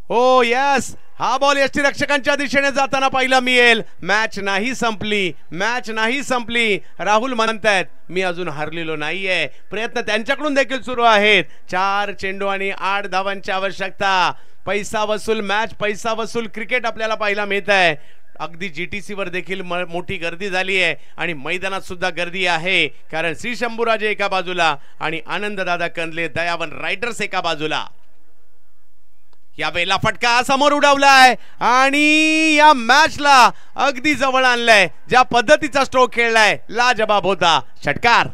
हो यस, हा बॉल यष्टीरक्षकांच्या दिशेने जाताना पाहायला मिळेल. मॅच नाही संपली, मॅच नाही संपली. राहुल म्हणतायत मी अजून हारलेलो नाहीये. प्रयत्न त्यांच्याकडून देखील सुरू आहेत. 4 चेंडू आणि 8 धावांची आवश्यकता. पैसा वसूल मॅच, पैसा वसूल क्रिकेट आपल्याला पाहायला मिळत आहे. अगदी GTC वर देखील मोठी गर्दी झाली आहे आणि मैदानात सुद्धा गर्दी आहे. कारण श्री शंभूराजे एका बाजूला आणि आनंददादा कंदले दयावन रायडर्स एका बाजूला. या वेळेला फटका समोर उडवलाय आणि या मॅचला अगदी जवळ आणलंय. ज्या पद्धतीचा स्ट्रोक खेळलाय लाजबाब होता, षटकार.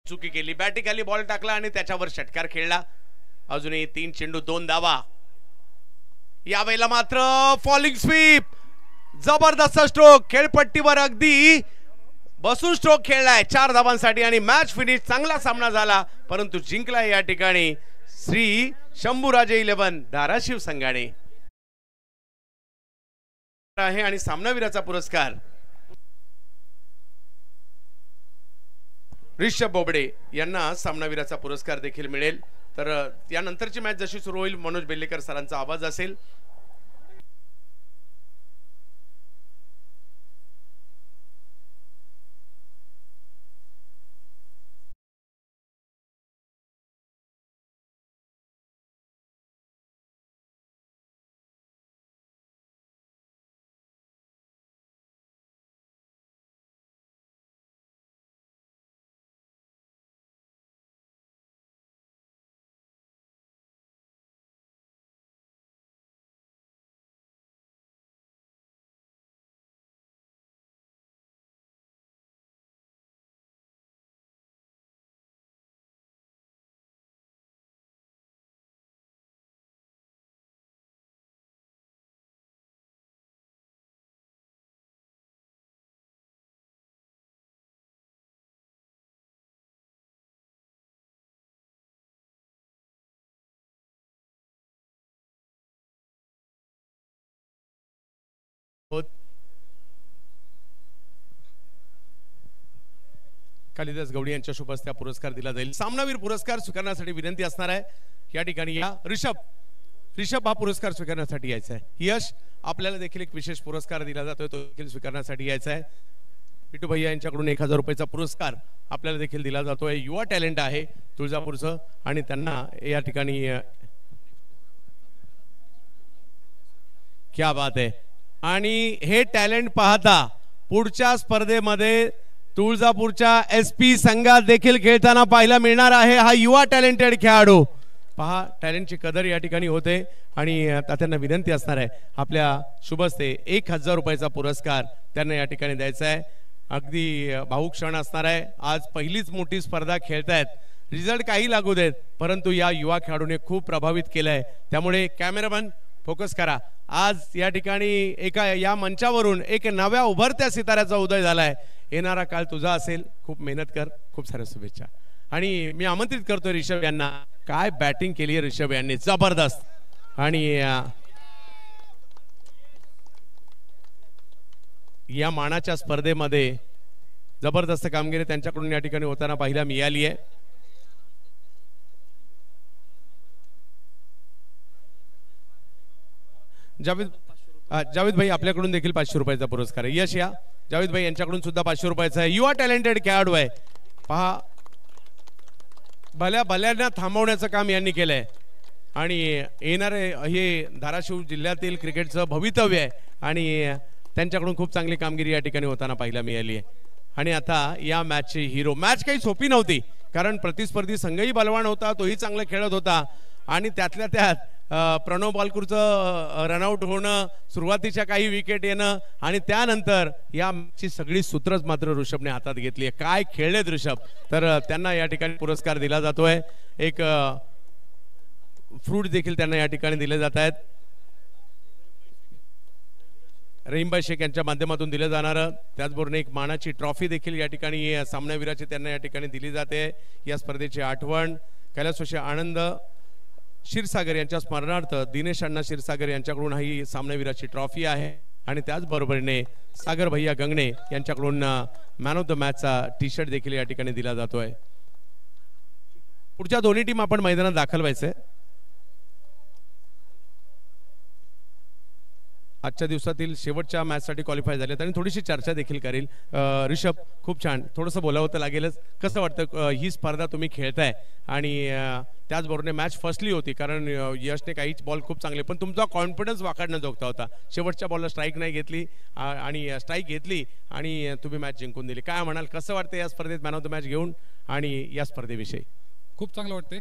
चुकी केली, बॅटी खाली बॉल टाकला आणि त्याच्यावर षटकार खेळला. अजूनही 3 चेंडू 2 धावा. यावेळेला मात्र फॉलिंग स्वीप, जबरदस्त स्ट्रोक, खेळपट्टीवर अगदी बसून स्ट्रोक खेळलाय 4 धावांसाठी आणि मॅच फिनिश. चांगला सामना झाला, परंतु जिंकलाय या ठिकाणी श्री शंभूराजे 11 धाराशिव संघाने आहे. आणि सामनावीराचा पुरस्कार ऋषभ बोबडे यांना सामनावीराचा पुरस्कार देखील मिळेल. तर यानंतरची मॅच जशी सुरू होईल मनोज बेल्लेकर सरांचा आवाज असेल. कालिदास गवडी यांच्या शुभ हस्ते पुरस्कार दिला जाईल. सामनावीर पुरस्कार स्वीकारण्यासाठी विनंती असणार आहे. या ठिकाणी या ऋषभ हा पुरस्कार स्वीकारण्यासाठी यायचा आहे. यश आपल्याला देखील एक विशेष पुरस्कार दिला जातोय, तो देखील स्वीकारण्यासाठी यायचा आहे. पिटू भैया यांच्याकडून 1000 रुपयाचा पुरस्कार आपल्याला देखील दिला जातोय. युवा टॅलेंट आहे तुळजापूरचं आणि त्यांना या ठिकाणी क्या बात आहे. आणि हे टॅलेंट पाहता पुढच्या स्पर्धेमध्ये तुळजापूरच्या SP संघात देखील खेळताना पाहायला मिळणार आहे हा युवा टॅलेंटेड खेळाडू. पहा टॅलेंटची कदर या ठिकाणी होते आणि त्यांना विनंती असणार आहे आपल्या शुभस्ते 1000 रुपयाचा पुरस्कार त्यांना या ठिकाणी द्यायचा आहे. अगदी भाऊक क्षण असणार आहे. आज पहिलीच मोठी स्पर्धा खेळतायत. रिझल्ट काही लागू देत परंतु या युवा खेळाडूने खूप प्रभावित केलंय. त्यामुळे कॅमेरामन फोकस करा. आज या ठिकाणी एका या मंचावरून एक नव्या उभरत्या सिताऱ्याचा उदय झालाय. येणारा काळ तुझा असेल. खूप मेहनत कर. खूप साऱ्या शुभेच्छा. आणि मी आमंत्रित करतोय ऋषभ यांना. काय बॅटिंग केली आहे ऋषभ यांनी जबरदस्त. आणि या मानाच्या स्पर्धेमध्ये जबरदस्त कामगिरी त्यांच्याकडून या ठिकाणी होताना पाहायला मिळाली आहे. जावेद भाई आपल्याकडून देखील 500 रुपयाचा पुरस्कार आहे. यश या जावेद भाई यांच्याकडून सुद्धा 500 रुपयाचा आहे. युवा टॅलेंटेड खेळाडू आहे. पहा भल्यांना थांबवण्याचं काम यांनी केलंय आणि येणारे हे धाराशिव जिल्ह्यातील क्रिकेटचं भवितव्य आहे आणि त्यांच्याकडून खूप चांगली कामगिरी या ठिकाणी होताना पाहायला मिळाली आहे. आणि आता या मॅचचे हिरो. मॅच काही सोपी नव्हती कारण प्रतिस्पर्धी संघही बलवान होता. तोही चांगला खेळत होता आणि त्यातल्या त्यात प्रणव बालकूरचं रनआउट होणं, सुरुवातीच्या काही विकेट येणं आणि त्यानंतर या मॅचची सगळी सूत्रच मात्र ऋषभने हातात घेतली आहे. काय खेळलेत ऋषभ. तर त्यांना या ठिकाणी पुरस्कार दिला जातोय. एक फ्रूट देखील त्यांना या ठिकाणी दिले जात आहेत. रहीमभाई शेख यांच्या माध्यमातून दिलं जाणारं त्याचबरोबर एक मानाची ट्रॉफी देखील या ठिकाणी सामनावीराची त्यांना या ठिकाणी दिली जाते. या स्पर्धेची आठवण कैलासवासी आनंद क्षीरसागर यांच्या स्मरणार्थ दिनेश अण्णा क्षीरसागर यांच्याकडून ही सामनावीराची ट्रॉफी आहे. आणि त्याचबरोबरीने सागर भैया गंगणे यांच्याकडून मॅन ऑफ द मॅचचा टी-शर्ट देखील या ठिकाणी दिला जातोय. पुढच्या दोन्ही टीम आपण मैदानात दाखल व्हायचंय. आजच्या दिवसातील शेवटच्या मॅचसाठी क्वालिफाय झालेत आणि थोडीशी चर्चा देखील करेल. ऋषभ खूप छान. थोडंसं बोलावं तर लागेलच. कसं वाटतं ही स्पर्धा तुम्ही खेळताय आणि त्याचबरोबर मॅच फसली होती कारण यशने काहीच बॉल खूप चांगले पण तुमचा कॉन्फिडन्स वाकडणं जोगता होता. शेवटच्या बॉलला स्ट्राईक नाही घेतली आणि स्ट्राईक घेतली आणि तुम्ही मॅच जिंकून दिली. काय म्हणाल कसं वाटतं या स्पर्धेत मॅन ऑफ द मॅच घेऊन आणि या स्पर्धेविषयी. खूप चांगलं वाटतंय.